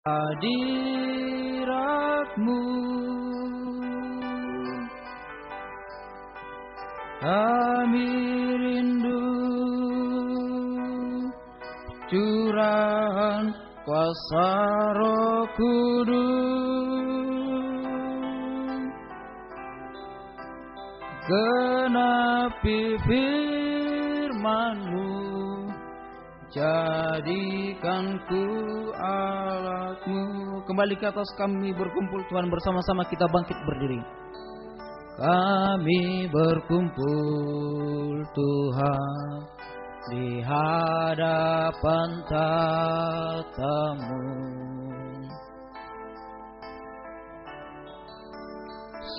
hadirat-Mu, kami rindu curahan kuasa Roh Kudus, genapi firman-Mu, jadikan ku alat-Mu. Kembali ke atas kami berkumpul Tuhan, bersama-sama kita bangkit berdiri. Kami berkumpul Tuhan di hadapan tata-Mu,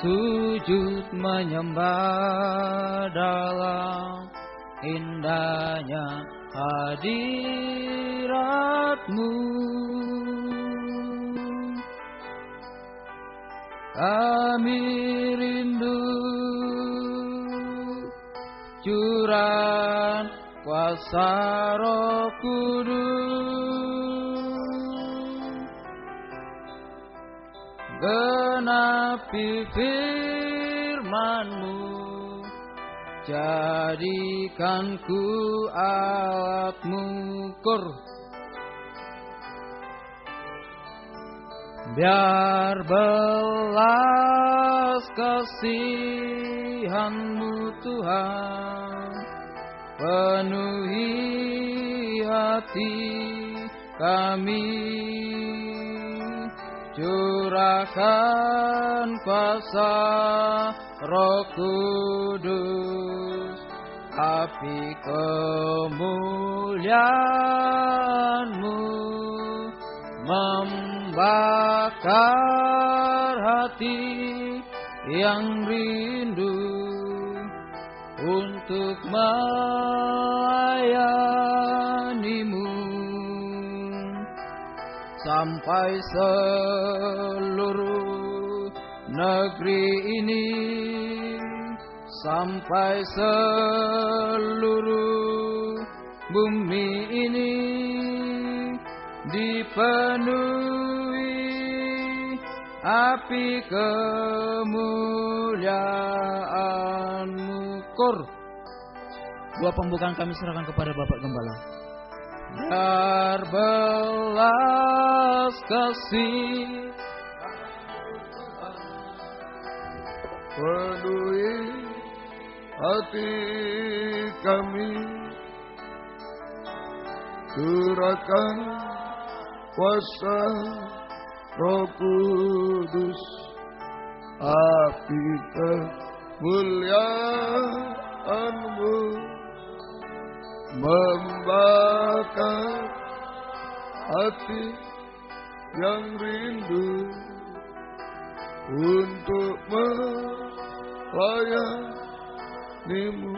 sujud menyembah dalam indahnya hadirat-Mu. Kami rindu curahan kuasa Roh Kudus, genapi firman-Mu, jadikan ku alat-Mu. Kur, biar belas kasihan-Mu Tuhan penuhi hati kami, curahkan kuasa Roh Kudus, api kemuliaan-Mu membakar hati yang rindu untuk melayani-Mu, sampai seluruh negeri ini, sampai seluruh bumi ini dipenuhi api kemuliaan-Mu. Kur, dua pembukaan kami serahkan kepada Bapak Gembala. Biar belas kasih penuhi hati kami, curahkan kuasa Roh Kudus, api kemuliaan-Mu membakar hati yang rindu untuk melayani-Mu,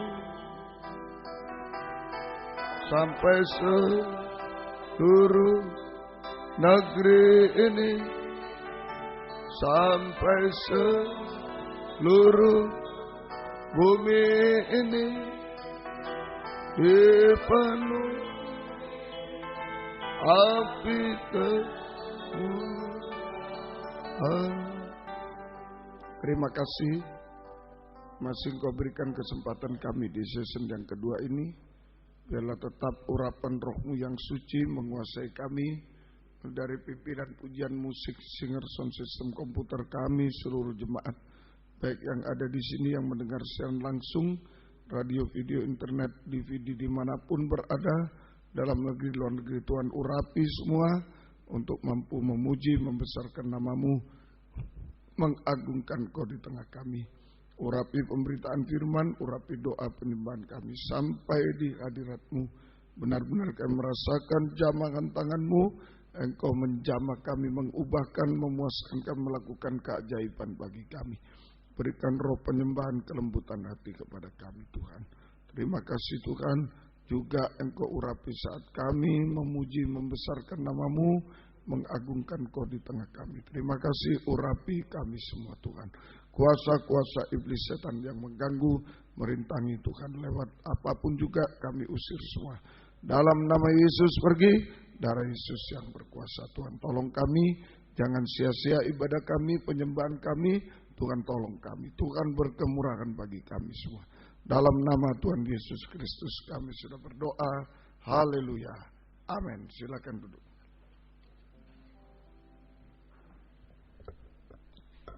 sampai seluruh negeri ini, sampai seluruh bumi ini dipenuhi api kemuliaan. Terima kasih masih Engkau berikan kesempatan kami di season yang kedua ini. Biarlah tetap urapan Roh-Mu yang suci menguasai kami, dari pimpinan pujian musik, singer, sound system, komputer kami, seluruh jemaat, baik yang ada di sini yang mendengar siaran langsung, radio, video, internet, DVD dimanapun berada, dalam negeri, luar negeri. Tuhan urapi semua untuk mampu memuji, membesarkan nama-Mu, mengagungkan Kau di tengah kami. Urapi pemberitaan firman, urapi doa penyembahan kami sampai di hadirat-Mu. Benar-benar kami merasakan jamahan tangan-Mu, Engkau menjamah kami, mengubahkan, memuaskan kami, melakukan keajaiban bagi kami. Berikan roh penyembahan, kelembutan hati kepada kami Tuhan. Terima kasih Tuhan, juga Engkau urapi saat kami memuji, membesarkan nama-Mu, mengagungkan Kau di tengah kami. Terima kasih, urapi kami semua Tuhan. Kuasa-kuasa iblis setan yang mengganggu, merintangi Tuhan, lewat apapun juga kami usir semua. Dalam nama Yesus pergi, darah Yesus yang berkuasa. Tuhan tolong kami, jangan sia-sia ibadah kami, penyembahan kami. Tuhan tolong kami, Tuhan berkemurahan bagi kami semua. Dalam nama Tuhan Yesus Kristus kami sudah berdoa. Haleluya. Amin. Silakan duduk.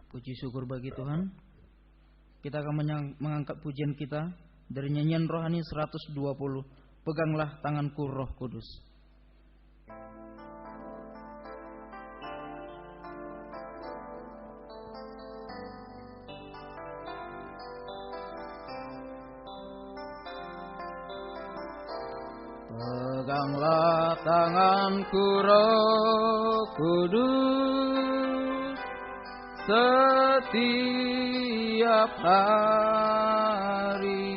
Puji syukur bagi Tuhan. Kita akan mengangkat pujian kita dari nyanyian rohani 120. Peganglah tanganku Roh Kudus. Peganglah tanganku Roh Kudus, setiap hari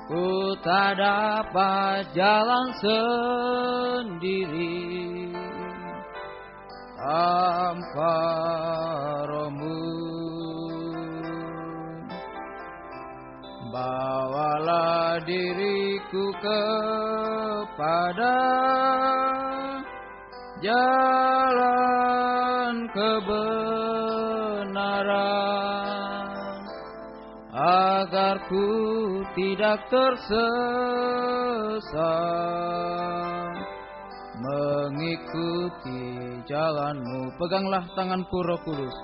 ku tak dapat jalan sendiri tanpa Roh-Mu. Bawalah diriku kepada jalan kebenaran, agar ku tidak tersesat mengikuti jalan-Mu. Peganglah tanganku Roh Kudus.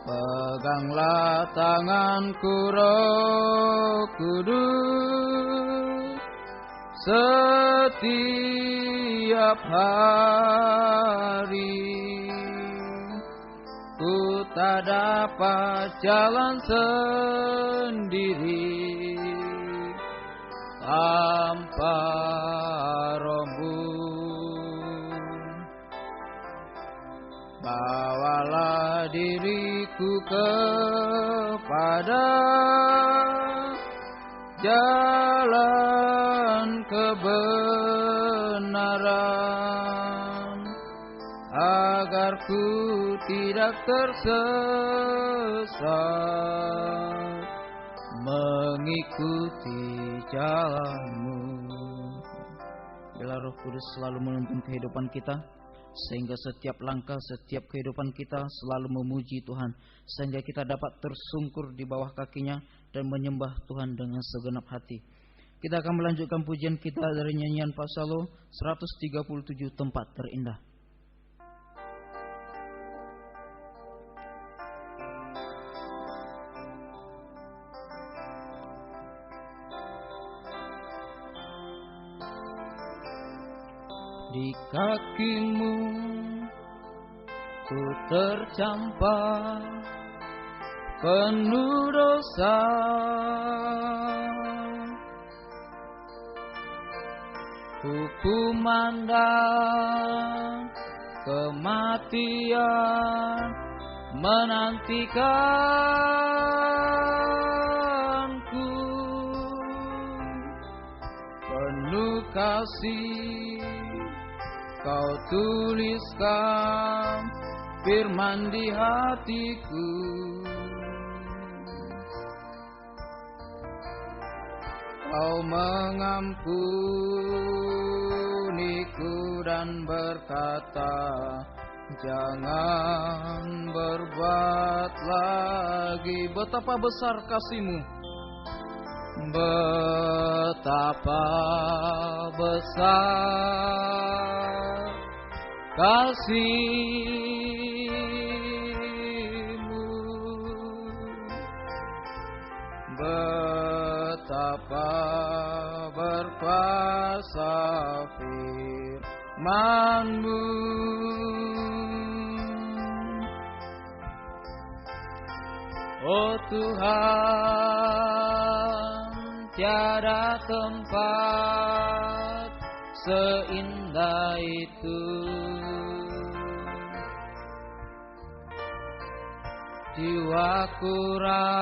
Peganglah tanganku Roh Kudus, setiap hari ku tak dapat jalan sendiri tanpa Roh-Mu. Bawalah diriku kepada jalan kebenaran, agar ku tidak tersesat mengikuti jalan-Mu. Biarlah Roh Kudus selalu menuntun kehidupan kita, sehingga setiap langkah, setiap kehidupan kita selalu memuji Tuhan, sehingga kita dapat tersungkur di bawah kakinya dan menyembah Tuhan dengan segenap hati. Kita akan melanjutkan pujian kita dari nyanyian Pasalo 137, Tempat Terindah. Di kaki-Mu ku tercampar penuh dosa, hukuman dan kematian menantikanku. Penuh kasih Kau tuliskan firman di hatiku, Kau mengampuniku dan berkata, jangan berbuat lagi. Betapa besar kasih-Mu, betapa besar kasih-Mu, betapa berkuasa firman-Mu. Oh Tuhan, tiada tempat seindah itu, jiwaku rasa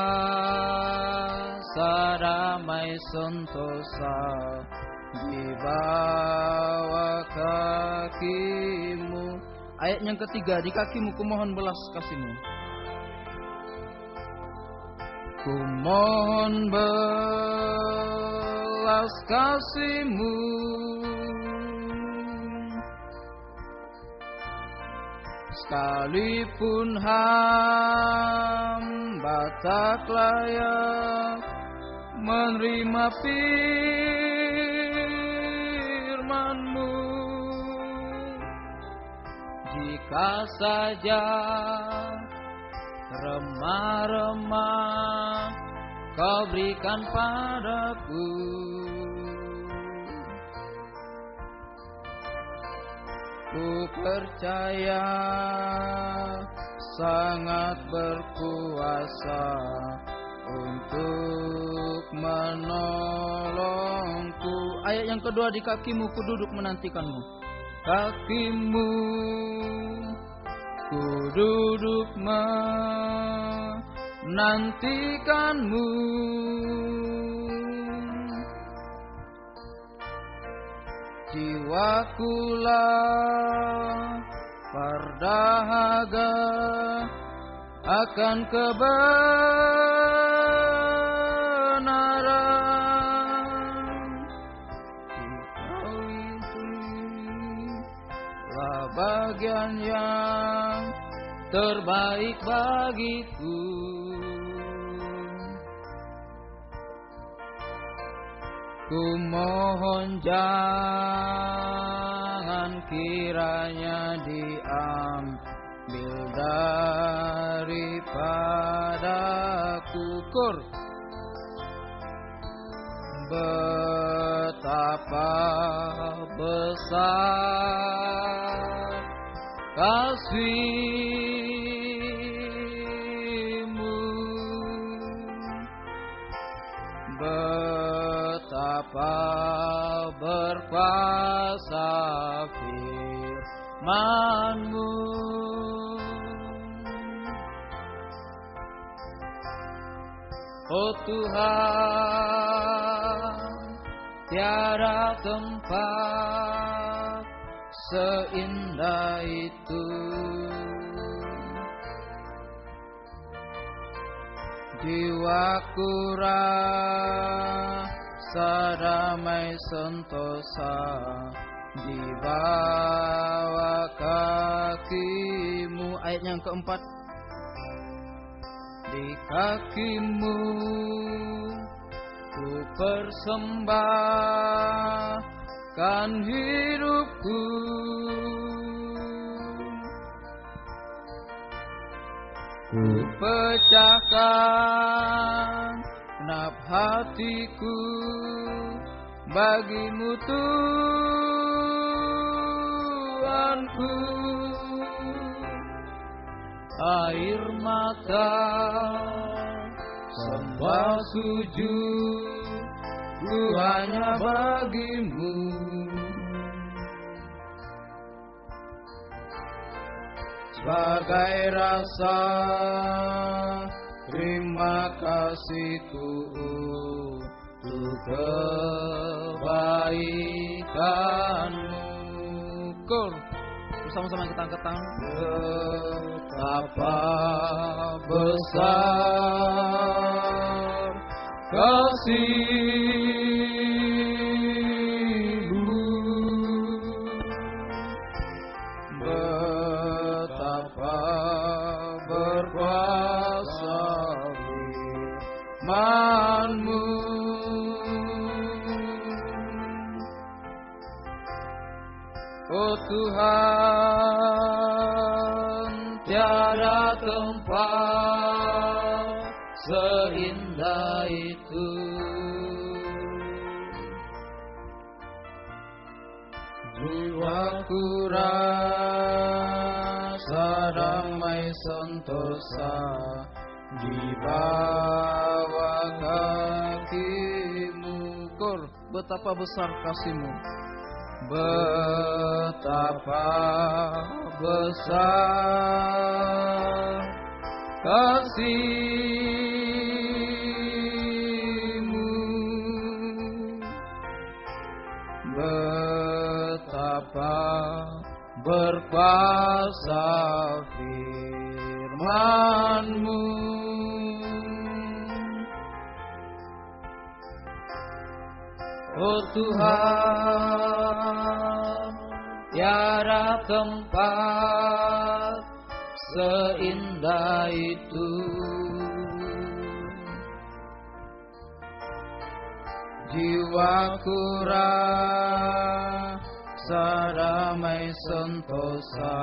damai sentosa di bawah kaki-Mu. Ayat yang ketiga, di kaki-Mu kumohon belas kasih-Mu. Kumohon belas belas kasih-Mu. Sekalipun hamba tak layak menerima firman-Mu, jika saja remah-remah Kau berikan padaku, ku percaya sangat berkuasa untuk menolongku. Ayat yang kedua, di kaki-Mu ku duduk menantikan-Mu. Kaki-Mu ku duduk menantikan-Mu. Jiwaku lapar dahaga akan kebenaran. Kau itulah bagian yang terbaik bagiku. Ku mohon jangan kiranya diambil daripadaku. Kur, betapa besar kasih-Mu, betapa berkuasa firman-Mu. Oh Tuhan, tiada tempat seindah itu. Jiwaku rasa damai sentosa di bawah kaki-Mu. Ayat yang keempat, di kaki-Mu ku persembahkan hidupku. Ku pecahkan genap hatiku bagi-Mu Tuhanku. Air mata sembah sujud ku hanya bagi-Mu. Sebagai rasa terima kasihku untuk kebaikan-Mu. Kur, bersama-sama kita angkat tangan. Betapa besar kasih-Mu, betapa berkuasa firman-Mu. Oh Tuhan, tiada tempat seindah itu. Jiwaku rasa damai sentosa di bawah kaki-Mu. Kur, betapa besar kasih-Mu, betapa besar kasih-Mu, betapa berkuasa firman-Mu. Oh Tuhan, tiada tempat seindah itu. Jiwaku rasa damai sentosa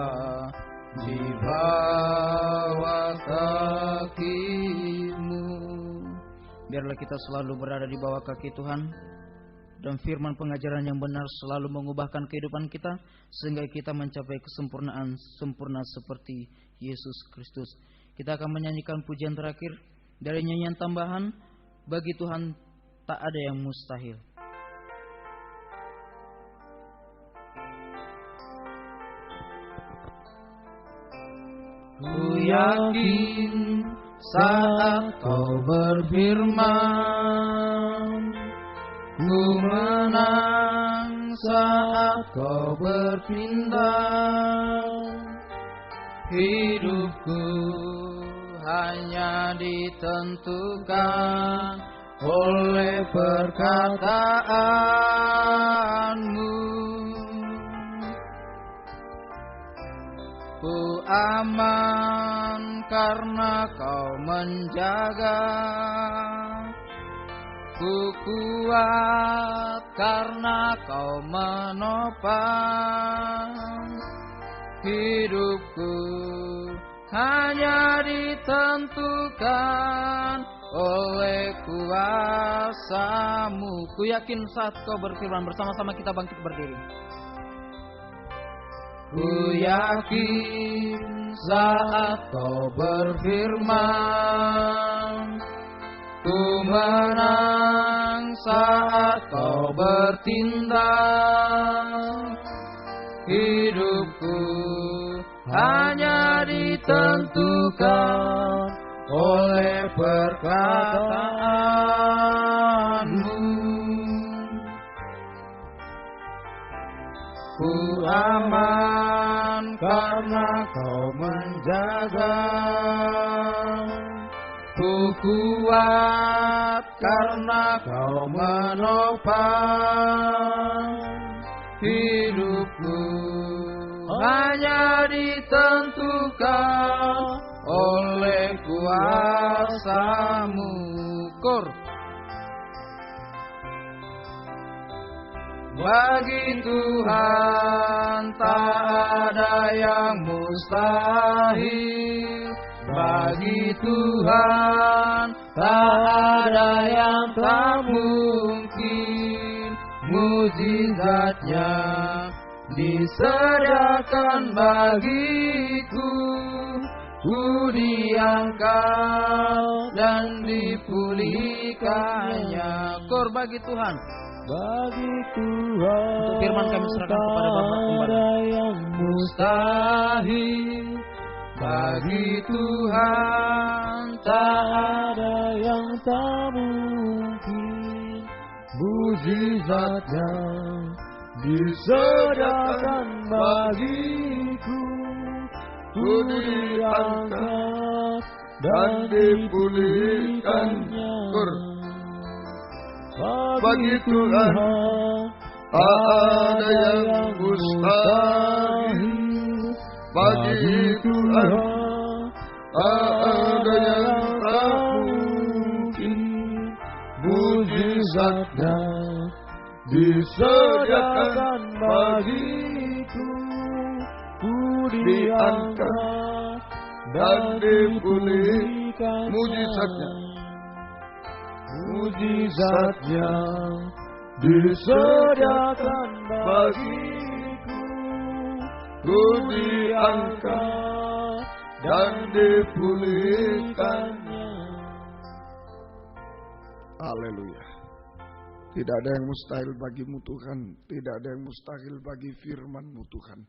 di bawah kaki-Mu. Biarlah kita selalu berada di bawah kaki Tuhan, dan firman pengajaran yang benar selalu mengubahkan kehidupan kita, sehingga kita mencapai kesempurnaan sempurna seperti Yesus Kristus. Kita akan menyanyikan pujian terakhir dari nyanyian tambahan, Bagi Tuhan tak ada yang mustahil. Ku yakin saat Kau berfirman, ku menang saat Kau bertindak. Hidupku hanya ditentukan oleh perkataan-Mu. Ku aman karena Kau menjaga, ku kuat karena Kau menopang. Hidupku hanya ditentukan oleh kuasa-Mu. Ku yakin saat Kau berfirman, bersama-sama kita bangkit berdiri. Ku yakin saat Kau berfirman, ku menang saat Kau bertindak. Hidupku hanya ditentukan oleh perkataan-Mu. Ku aman karena Kau menjaga, ku kuat karena Kau menopang. Hidupku hanya ditentukan oleh kuasa-Mu. Kor. Bagi Tuhan tak ada yang mustahil. Bagi Tuhan tak ada yang tak mungkin. Mujizatnya disediakan bagiku. Ku diangkat dan dipulihkannya. Kor bagi Tuhan. Bagi Tuhan untuk firman kami serahkan kepada Bapa kembali. Yang mustahil. Bagi Tuhan tak ada yang tak mungkin. Mujizatnya disediakan bagiku. Ku diangkat dan dipulihkannya. Bagi Tuhan tak ada yang mustahil. Bagi Tuhan tak ada yang tak mungkin. Mujizatnya disediakan bagiku. Ku diangkat dan dipulihkan. Mujizatnya disediakan bagiku. Ku diangkat dan dipulihkannya. Haleluya. Tidak ada yang mustahil bagi-Mu Tuhan. Tidak ada yang mustahil bagi firman-Mu Tuhan.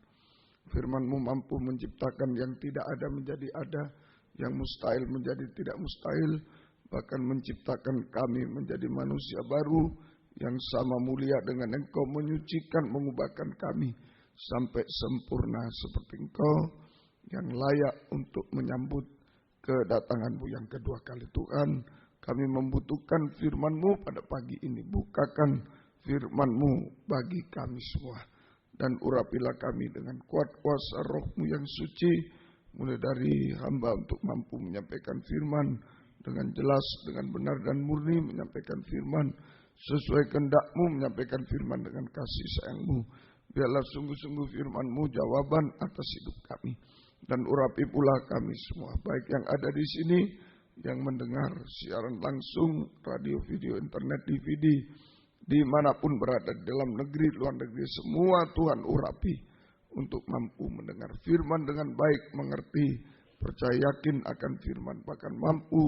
Firman-Mu mampu menciptakan yang tidak ada menjadi ada, yang mustahil menjadi tidak mustahil, bahkan menciptakan kami menjadi manusia baru yang sama mulia dengan Engkau, menyucikan, mengubahkan kami sampai sempurna seperti Engkau yang layak untuk menyambut kedatangan-Mu yang kedua kali. Tuhan, kami membutuhkan firman-Mu pada pagi ini. Bukakan firman-Mu bagi kami semua. Dan urapilah kami dengan kuat kuasa Roh-Mu yang suci, mulai dari hamba untuk mampu menyampaikan firman dengan jelas, dengan benar dan murni, menyampaikan firman sesuai kehendak-Mu, menyampaikan firman dengan kasih sayang-Mu. Biarlah sungguh-sungguh firman-Mu jawaban atas hidup kami. Dan urapi pula kami semua, baik yang ada di sini, yang mendengar siaran langsung, radio, video, internet, DVD, dimanapun berada, di dalam negeri, luar negeri, semua Tuhan urapi untuk mampu mendengar firman dengan baik, mengerti, percaya yakin akan firman, bahkan mampu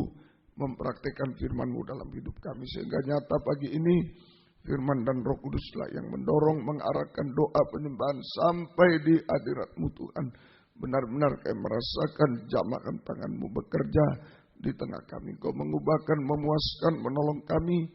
mempraktikkan firman-Mu dalam hidup kami. Sehingga nyata pagi ini, firman dan Roh Kuduslah yang mendorong, mengarahkan doa penyembahan sampai di hadirat-Mu Tuhan. Benar-benar kami merasakan jamakan tangan-Mu bekerja di tengah kami. Engkau mengubahkan, memuaskan, menolong kami,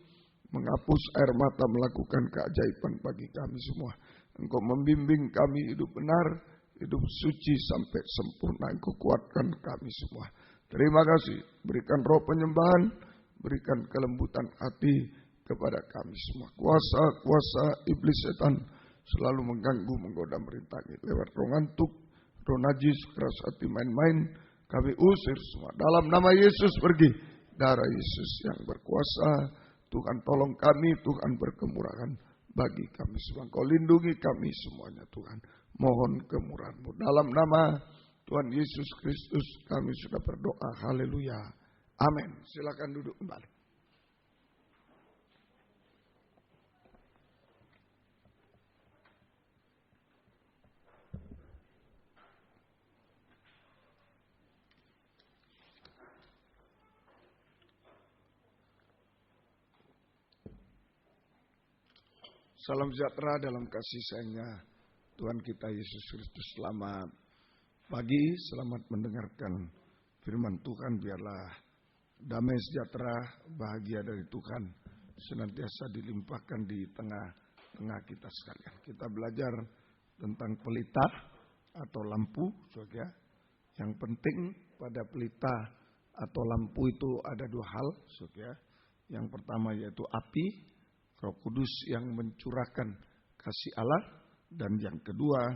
menghapus air mata, melakukan keajaiban bagi kami semua. Engkau membimbing kami hidup benar, hidup suci sampai sempurna. Engkau kuatkan kami semua. Terima kasih. Berikan roh penyembahan, berikan kelembutan hati kepada kami semua. Kuasa iblis setan selalu mengganggu, menggoda, merintangi lewat roh ngantuk, roh najis, keras hati, main-main, kami usir semua. Dalam nama Yesus pergi. Darah Yesus yang berkuasa. Tuhan tolong kami, Tuhan berkemurahan bagi kami semua. Kau lindungi kami semuanya Tuhan. Mohon kemurahan-Mu. Dalam nama Tuhan Yesus Kristus kami sudah berdoa. Haleluya. Amin. Silakan duduk kembali. Salam sejahtera dalam kasih sayangnya Tuhan kita Yesus Kristus. Selamat pagi, selamat mendengarkan firman Tuhan. Biarlah damai sejahtera, bahagia dari Tuhan senantiasa dilimpahkan di tengah-tengah kita sekalian. Kita belajar tentang pelita atau lampu, saudara. Yang penting pada pelita atau lampu itu ada dua hal, saudara. Yang pertama yaitu api, Roh Kudus yang mencurahkan kasih Allah, dan yang kedua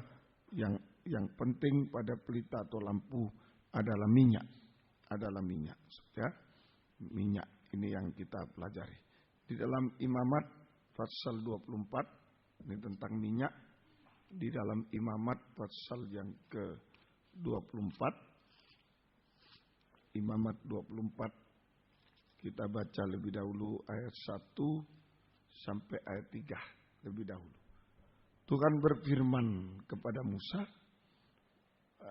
yang penting pada pelita atau lampu adalah minyak. Ya. Minyak ini yang kita pelajari. Di dalam Imamat pasal 24 ini tentang minyak. Di dalam Imamat pasal yang ke-24, Imamat 24, kita baca lebih dahulu ayat 1 sampai ayat 3 lebih dahulu. Tuhan berfirman kepada Musa,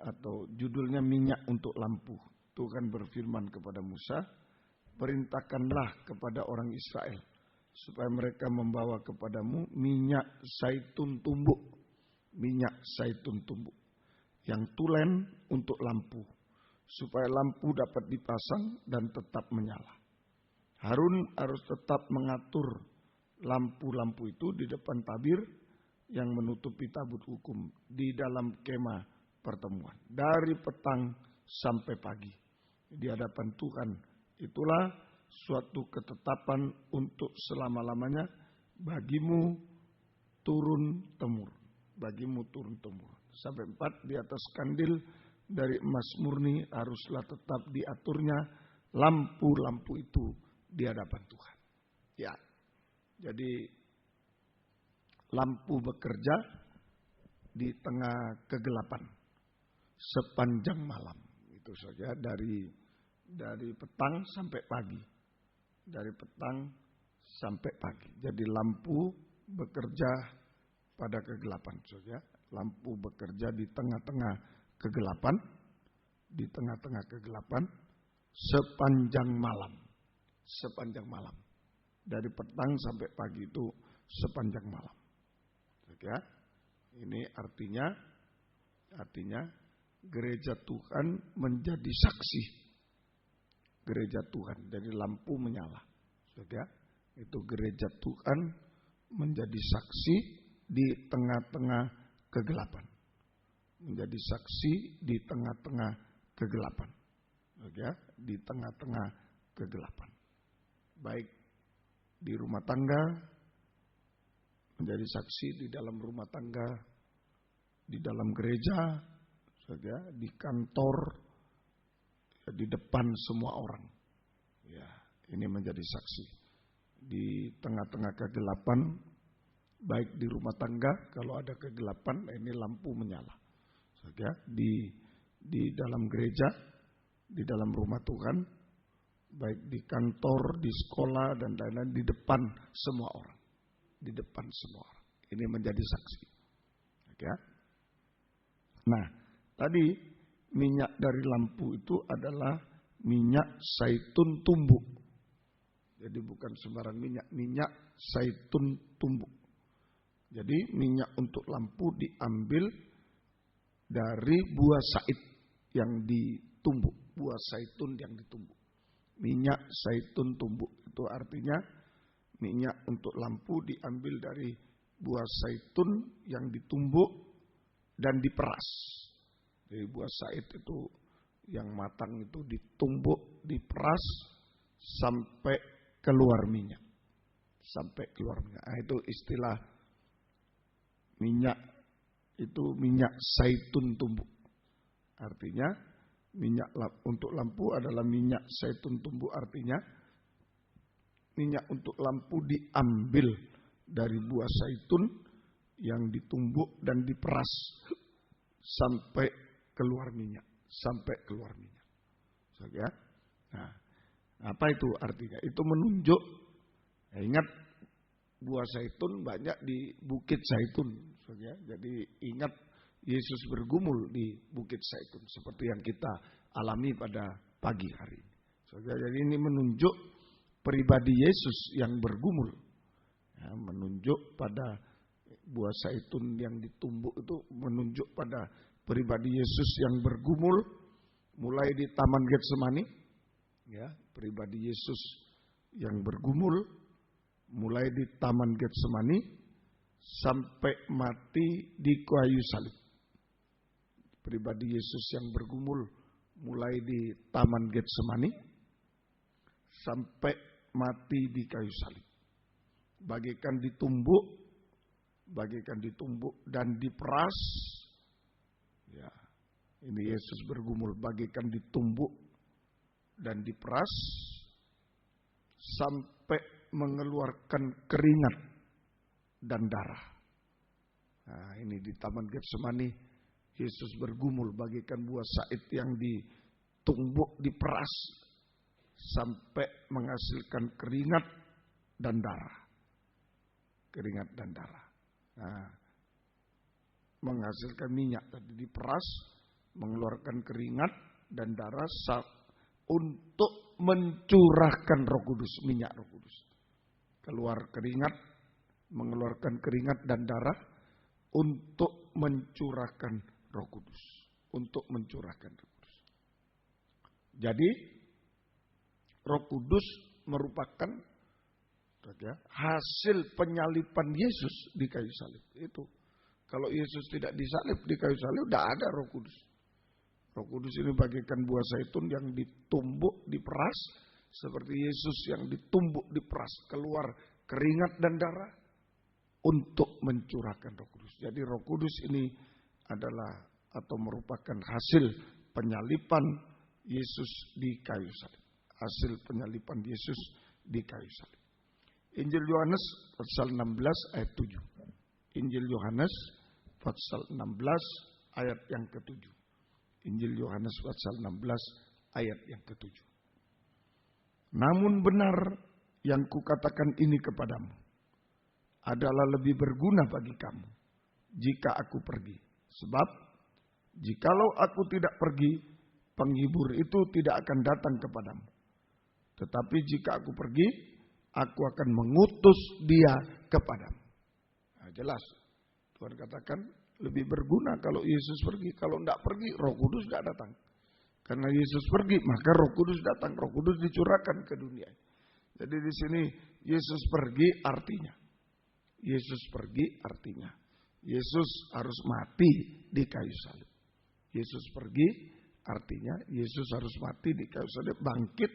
atau judulnya minyak untuk lampu. Tuhan berfirman kepada Musa, perintahkanlah kepada orang Israel supaya mereka membawa kepadamu minyak zaitun tumbuk. Minyak zaitun tumbuk yang tulen untuk lampu, supaya lampu dapat dipasang dan tetap menyala. Harun harus tetap mengatur lampu-lampu itu di depan tabir yang menutupi tabut hukum di dalam kemah pertemuan dari petang sampai pagi di hadapan Tuhan. Itulah suatu ketetapan untuk selama-lamanya bagimu turun temurun. Bagimu turun temurun. Sampai 4, di atas kandil dari emas murni haruslah tetap diaturnya lampu-lampu itu di hadapan Tuhan. Ya. Jadi lampu bekerja di tengah kegelapan sepanjang malam. Itu saja dari petang sampai pagi. Dari petang sampai pagi. Jadi lampu bekerja pada kegelapan saja. Lampu bekerja di tengah-tengah kegelapan. Di tengah-tengah kegelapan sepanjang malam. Sepanjang malam. Dari petang sampai pagi itu sepanjang malam. Ya, ini artinya gereja Tuhan menjadi saksi. Gereja Tuhan, jadi lampu menyala. Ya, itu gereja Tuhan menjadi saksi di tengah-tengah kegelapan. Menjadi saksi di tengah-tengah kegelapan. Ya, di tengah-tengah kegelapan. Baik di rumah tangga, menjadi saksi di dalam rumah tangga, di dalam gereja, di kantor, di depan semua orang. Ya, ini menjadi saksi. Di tengah-tengah kegelapan, baik di rumah tangga, kalau ada kegelapan, ini lampu menyala. Di dalam gereja, di dalam rumah Tuhan, baik di kantor, di sekolah, dan lain-lain, di depan semua orang. Di depan semua orang. Ini menjadi saksi. Nah, tadi minyak dari lampu itu adalah minyak zaitun tumbuk. Jadi bukan sembarang minyak, minyak zaitun tumbuk. Jadi minyak untuk lampu diambil dari buah zait yang ditumbuk, buah zaitun yang ditumbuk. Minyak zaitun tumbuk itu artinya minyak untuk lampu diambil dari buah zaitun yang ditumbuk dan diperas. Jadi buah zait itu yang matang itu ditumbuk, diperas sampai keluar minyak. Sampai keluar minyak. Nah, itu istilah minyak, itu minyak zaitun tumbuk. Artinya minyak untuk lampu adalah minyak zaitun tumbuk, artinya minyak untuk lampu diambil dari buah zaitun yang ditumbuk dan diperas sampai keluar minyak, sampai keluar minyak. Nah, apa itu artinya? Itu menunjuk, ingat buah zaitun banyak di Bukit Zaitun. Jadi ingat Yesus bergumul di Bukit Zaitun seperti yang kita alami pada pagi hari ini. Jadi ini menunjuk pribadi Yesus yang bergumul. Ya, menunjuk pada buah zaitun yang ditumbuk itu menunjuk pada pribadi Yesus yang bergumul mulai di Taman Getsemani. Ya, pribadi Yesus yang bergumul mulai di Taman Getsemani sampai mati di kayu salib. Pribadi Yesus yang bergumul mulai di Taman Getsemani sampai mati di kayu salib. Bagaikan ditumbuk dan diperas. Ya, ini Yesus bergumul bagaikan ditumbuk dan diperas sampai mengeluarkan keringat dan darah. Nah, ini di Taman Getsemani Yesus bergumul bagaikan buah zait yang ditumbuk, diperas sampai menghasilkan keringat dan darah. Keringat dan darah. Nah, menghasilkan minyak tadi diperas, mengeluarkan keringat dan darah untuk mencurahkan Roh Kudus, minyak Roh Kudus. Keluar keringat, mengeluarkan keringat dan darah untuk mencurahkan Roh Kudus, untuk mencurahkan Roh Kudus. Jadi Roh Kudus merupakan hasil penyalipan Yesus di kayu salib. Itu kalau Yesus tidak disalib di kayu salib, tidak ada Roh Kudus. Roh Kudus ini bagaikan buah zaitun yang ditumbuk, diperas, seperti Yesus yang ditumbuk, diperas, keluar keringat dan darah untuk mencurahkan Roh Kudus. Jadi Roh Kudus ini adalah atau merupakan hasil penyalipan Yesus di kayu salib. Hasil penyalipan Yesus di kayu salib. Injil Yohanes pasal 16 ayat 7. Injil Yohanes pasal 16 ayat yang ke-7. Injil Yohanes pasal 16 ayat yang ke-7. Namun benar yang kukatakan ini kepadamu adalah lebih berguna bagi kamu jika aku pergi. Sebab jikalau aku tidak pergi, penghibur itu tidak akan datang kepadamu. Tetapi jika aku pergi, aku akan mengutus dia kepadamu. Nah, jelas. Tuhan katakan lebih berguna kalau Yesus pergi. Kalau tidak pergi, Roh Kudus tidak datang. Karena Yesus pergi, maka Roh Kudus datang. Roh Kudus dicurahkan ke dunia. Jadi di sini Yesus pergi artinya. Yesus pergi artinya Yesus harus mati di kayu salib. Yesus pergi artinya Yesus harus mati di kayu salib, bangkit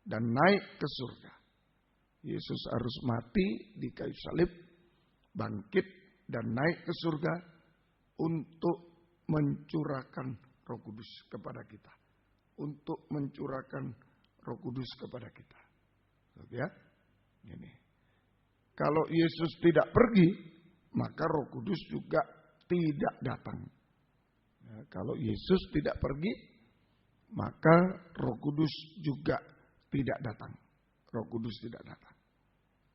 dan naik ke surga. Yesus harus mati di kayu salib bangkit dan naik ke surga untuk mencurahkan Roh Kudus kepada kita. Untuk mencurahkan Roh Kudus kepada kita. Ya, ini. Kalau Yesus tidak pergi, maka Roh Kudus juga tidak datang. Ya, kalau Yesus tidak pergi, maka Roh Kudus juga tidak datang. Roh Kudus tidak datang.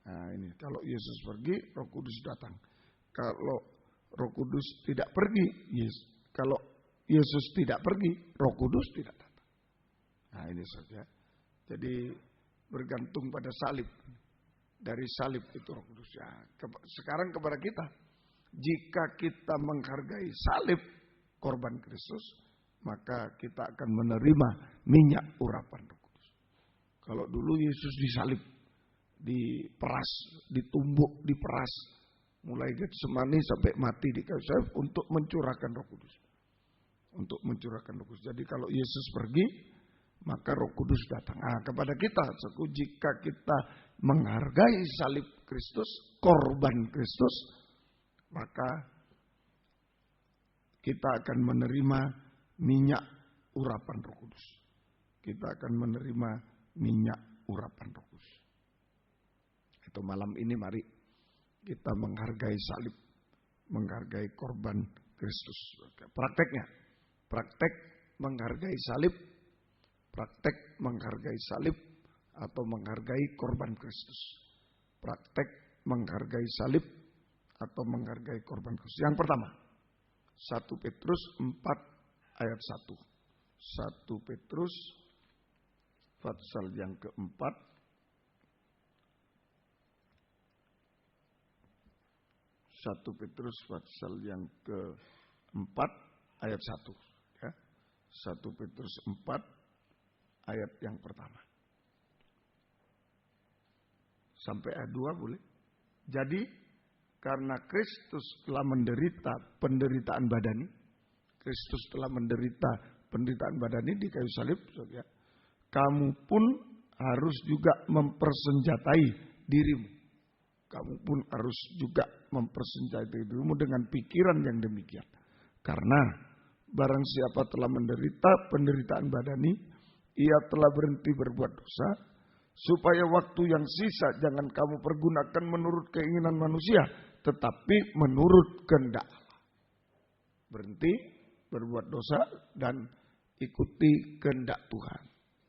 Nah ini, kalau Yesus pergi, Roh Kudus datang. Kalau Roh Kudus tidak pergi, kalau Yesus tidak pergi, Roh Kudus tidak datang. Nah ini saja. Jadi bergantung pada salib. Dari salib itu Roh Kudus. Ya, sekarang kepada kita, jika kita menghargai salib korban Kristus, maka kita akan menerima minyak urapan Roh Kudus. Kalau dulu Yesus disalib, diperas, ditumbuk, diperas, mulai Getsemani sampai mati di kayu salib untuk mencurahkan Roh Kudus. Untuk mencurahkan Roh Kudus. Jadi kalau Yesus pergi, maka Roh Kudus datang. Nah, kepada kita, jika kita menghargai salib Kristus, korban Kristus, maka kita akan menerima minyak urapan Roh Kudus. Kita akan menerima minyak urapan Roh Kudus. Itu malam ini mari kita menghargai salib, menghargai korban Kristus. Prakteknya, praktek menghargai salib, praktek menghargai salib atau menghargai korban Kristus. Praktek menghargai salib atau menghargai korban Kristus. Yang pertama, 1 Petrus 4 ayat 1. 1 Petrus pasal yang keempat. 1 Petrus pasal yang keempat ayat 1. Ya. 1 Petrus 4 ayat yang pertama. Sampai ayat 2 boleh. Jadi karena Kristus telah menderita penderitaan badani. Kristus telah menderita penderitaan badani di kayu salib. Ya. Kamu pun harus juga mempersenjatai dirimu. Kamu pun harus juga mempersenjatai dirimu dengan pikiran yang demikian. Karena barang siapa telah menderita penderitaan badani, ia telah berhenti berbuat dosa, supaya waktu yang sisa jangan kamu pergunakan menurut keinginan manusia, tetapi menurut kehendak Allah. Berhenti berbuat dosa dan ikuti kehendak Tuhan.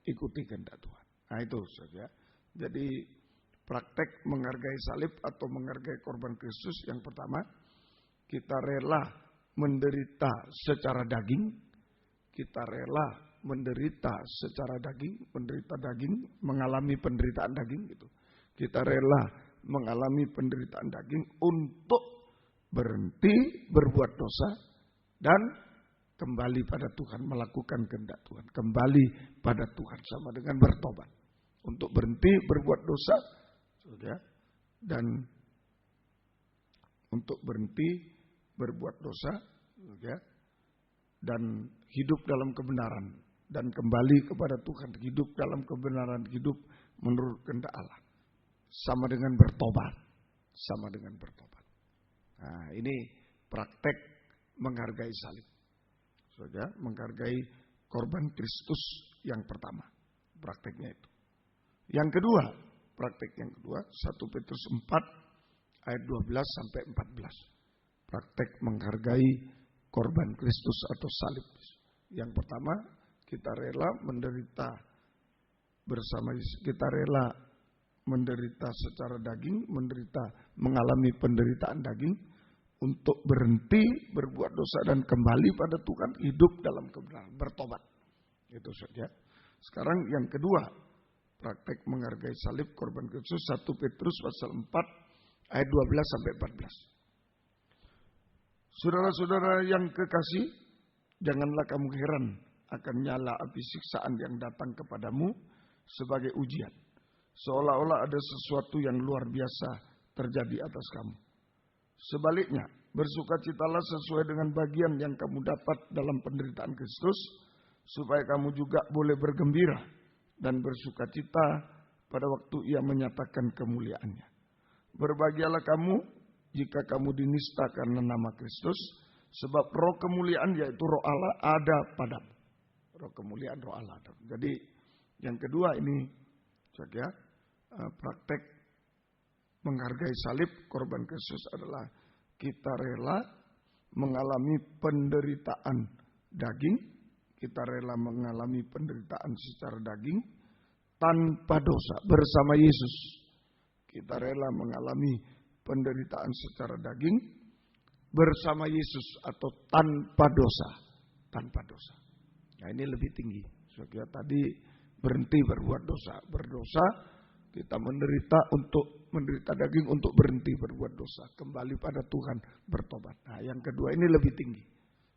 Ikuti kehendak Tuhan. Nah itu saja. Jadi praktek menghargai salib atau menghargai korban Kristus yang pertama, kita rela menderita secara daging. Kita rela menderita secara daging, menderita daging, mengalami penderitaan daging gitu. Kita rela mengalami penderitaan daging untuk berhenti berbuat dosa dan kembali pada Tuhan, melakukan kehendak Tuhan. Kembali pada Tuhan sama dengan bertobat. Untuk berhenti berbuat dosa, ya, dan untuk berhenti berbuat dosa, ya, dan hidup dalam kebenaran. Dan kembali kepada Tuhan, hidup dalam kebenaran, hidup menurut kehendak Allah. Sama dengan bertobat. Sama dengan bertobat. Nah ini praktek menghargai salib. Saudara, menghargai korban Kristus yang pertama. Prakteknya itu. Yang kedua, praktek yang kedua, 1 Petrus 4 ayat 12 sampai 14. Praktek menghargai korban Kristus atau salib. Yang pertama, kita rela menderita bersama Yesus. Kita rela menderita secara daging, mengalami penderitaan daging untuk berhenti berbuat dosa dan kembali pada Tuhan, hidup dalam kebenaran, bertobat. Itu saja. Sekarang yang kedua, praktek menghargai salib korban Kristus, 1 Petrus pasal 4 ayat 12 sampai 14. Saudara-saudara yang kekasih, janganlah kamu heran akan nyala api siksaan yang datang kepadamu sebagai ujian. Seolah-olah ada sesuatu yang luar biasa terjadi atas kamu. Sebaliknya, bersukacitalah sesuai dengan bagian yang kamu dapat dalam penderitaan Kristus, supaya kamu juga boleh bergembira dan bersukacita pada waktu Ia menyatakan kemuliaannya. Berbahagialah kamu jika kamu dinista karena nama Kristus, sebab roh kemuliaan yaitu roh Allah ada padamu. Roh kemuliaan roh Allah ada. Jadi yang kedua ini, ya, praktek menghargai salib korban Kristus adalah kita rela mengalami penderitaan daging, kita rela mengalami penderitaan secara daging tanpa dosa bersama Yesus. Kita rela mengalami penderitaan secara daging bersama Yesus atau tanpa dosa, tanpa dosa. Nah ini lebih tinggi. Saudara tadi berhenti berbuat dosa, berdosa kita menderita daging untuk berhenti berbuat dosa, kembali pada Tuhan, bertobat. Nah yang kedua ini lebih tinggi.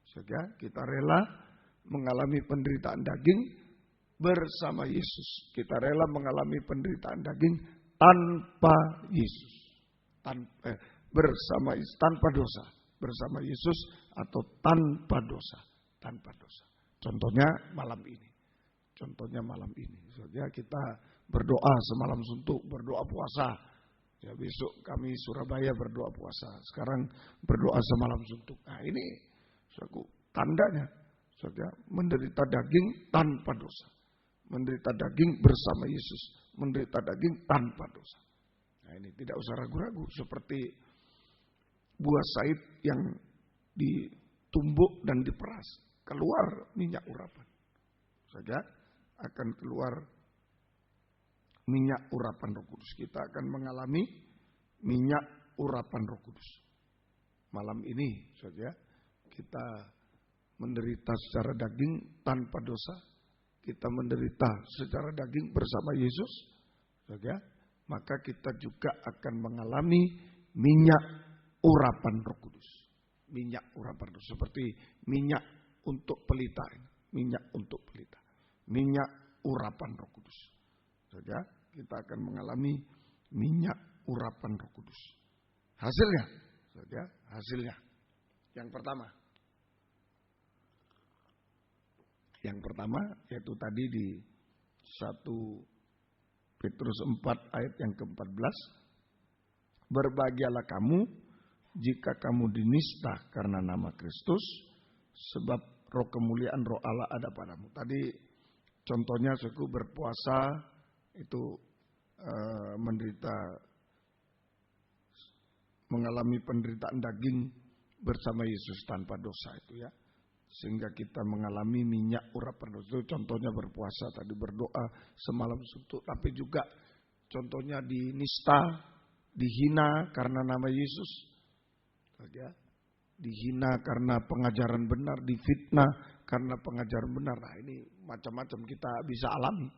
Saudara kita rela mengalami penderitaan daging bersama Yesus. Kita rela mengalami penderitaan daging tanpa Yesus. Tanpa dosa. Bersama Yesus atau tanpa dosa. Tanpa dosa. Contohnya malam ini. Saudara kita berdoa semalam suntuk, berdoa puasa. Ya besok kami Surabaya berdoa puasa. Sekarang berdoa semalam suntuk. Nah ini suatu tandanya. Saudara menderita daging tanpa dosa. Menderita daging bersama Yesus. Menderita daging tanpa dosa. Nah ini tidak usah ragu-ragu. Seperti buah said yang ditumbuk dan diperas. Keluar minyak urapan. Saudara akan keluar minyak urapan Roh Kudus. Kita akan mengalami minyak urapan Roh Kudus. Malam ini saudara kita menderita secara daging tanpa dosa. Kita menderita secara daging bersama Yesus, saudara, maka kita juga akan mengalami minyak urapan Roh Kudus. Minyak urapan Roh Kudus seperti minyak untuk pelita, minyak untuk pelita, minyak urapan Roh Kudus. Saudara, kita akan mengalami minyak urapan Roh Kudus. Hasilnya, saudara, hasilnya yang pertama yaitu tadi di 1 Petrus 4 ayat yang ke-14. Berbahagialah kamu jika kamu dinista karena nama Kristus, sebab roh kemuliaan roh Allah ada padamu. Tadi contohnya suku berpuasa itu mengalami penderitaan daging bersama Yesus tanpa dosa itu ya. Sehingga kita mengalami minyak urapan Roh. Itu contohnya berpuasa tadi, berdoa semalam suntuk. Tapi juga contohnya dinista, dihina karena nama Yesus. Ya, dihina karena pengajaran benar, difitnah karena pengajaran benar. Nah ini macam-macam kita bisa alami.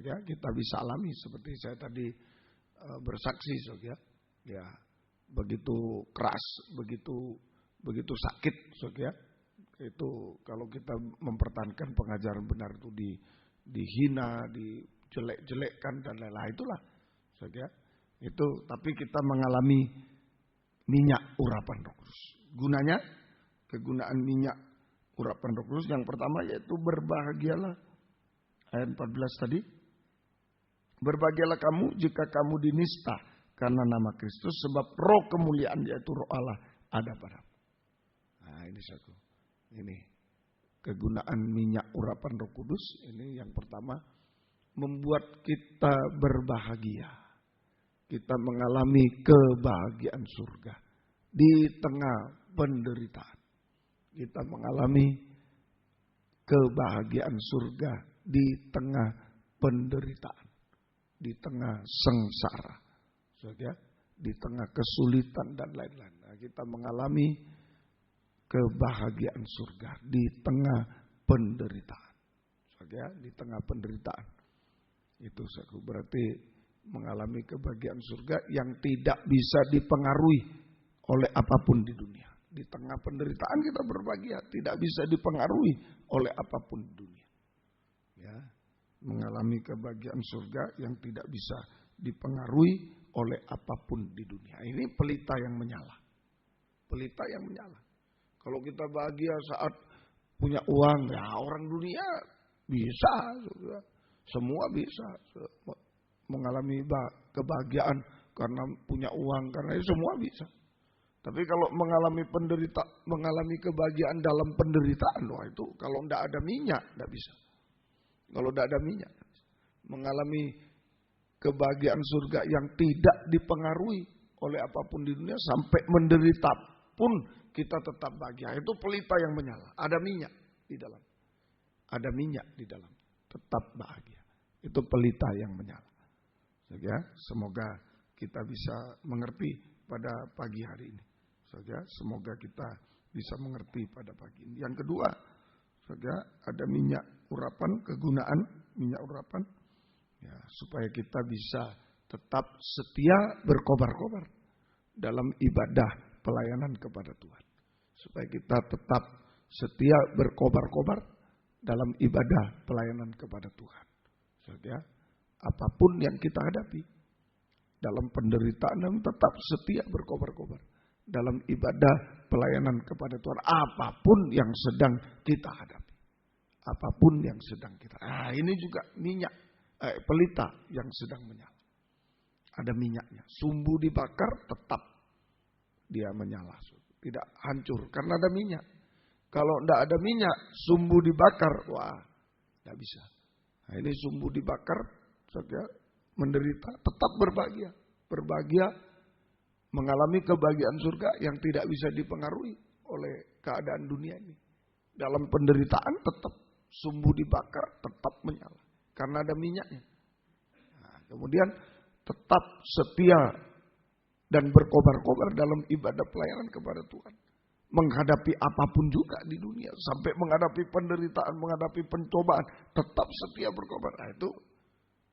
Ya, kita bisa alami seperti saya tadi bersaksi. Ya, begitu keras, begitu sakit. Ya. Itu kalau kita mempertahankan pengajaran benar itu dihina, dijelek-jelekkan dan lain-lain itulah, saudara. Itu tapi kita mengalami minyak urapan Roh Kudus. Gunanya, kegunaan minyak urapan Roh Kudus yang pertama yaitu berbahagialah. Ayat 14 tadi. Berbahagialah kamu jika kamu dinista karena nama Kristus, sebab roh kemuliaan yaitu roh Allah ada padamu. Nah ini satu. Ini kegunaan minyak urapan Roh Kudus. Ini yang pertama, membuat kita berbahagia. Kita mengalami kebahagiaan surga di tengah penderitaan. Kita mengalami kebahagiaan surga di tengah penderitaan, di tengah sengsara, di tengah kesulitan dan lain-lain. Nah, kita mengalami kebahagiaan surga di tengah penderitaan. Di tengah penderitaan. Itu berarti mengalami kebahagiaan surga yang tidak bisa dipengaruhi oleh apapun di dunia. Di tengah penderitaan kita berbahagia, tidak bisa dipengaruhi oleh apapun di dunia. Ya, mengalami kebahagiaan surga yang tidak bisa dipengaruhi oleh apapun di dunia. Ini pelita yang menyala. Pelita yang menyala. Kalau kita bahagia saat punya uang, ya orang dunia bisa, semua bisa mengalami kebahagiaan karena punya uang, karena itu semua bisa. Tapi kalau mengalami kebahagiaan dalam penderitaan, wah itu kalau tidak ada minyak, tidak bisa. Kalau tidak ada minyak, mengalami kebahagiaan surga yang tidak dipengaruhi oleh apapun di dunia, sampai menderita pun kita tetap bahagia. Itu pelita yang menyala. Ada minyak di dalam. Ada minyak di dalam. Tetap bahagia. Itu pelita yang menyala. Ya, semoga kita bisa mengerti pada pagi hari ini. Semoga kita bisa mengerti pada pagi ini. Yang kedua, ada minyak urapan, kegunaan minyak urapan. Ya, supaya kita bisa tetap setia berkobar-kobar dalam ibadah pelayanan kepada Tuhan. Supaya kita tetap setia berkobar-kobar dalam ibadah pelayanan kepada Tuhan. Apapun yang kita hadapi dalam penderitaan, tetap setia berkobar-kobar dalam ibadah pelayanan kepada Tuhan. Apapun yang sedang kita hadapi. Apapun yang sedang kita. Ini juga minyak, pelita yang sedang menyala. Ada minyaknya. Sumbu dibakar tetap dia menyala. Tidak hancur karena ada minyak. Kalau tidak ada minyak, sumbu dibakar, wah, tidak bisa. Nah, ini sumbu dibakar, menderita, tetap berbahagia. Berbahagia, mengalami kebahagiaan surga yang tidak bisa dipengaruhi oleh keadaan dunia ini. Dalam penderitaan tetap sumbu dibakar, tetap menyala. Karena ada minyaknya. Nah, kemudian tetap setia dan berkobar-kobar dalam ibadah pelayanan kepada Tuhan. Menghadapi apapun juga di dunia. Sampai menghadapi penderitaan, menghadapi pencobaan. Tetap setia berkobar. Nah, itu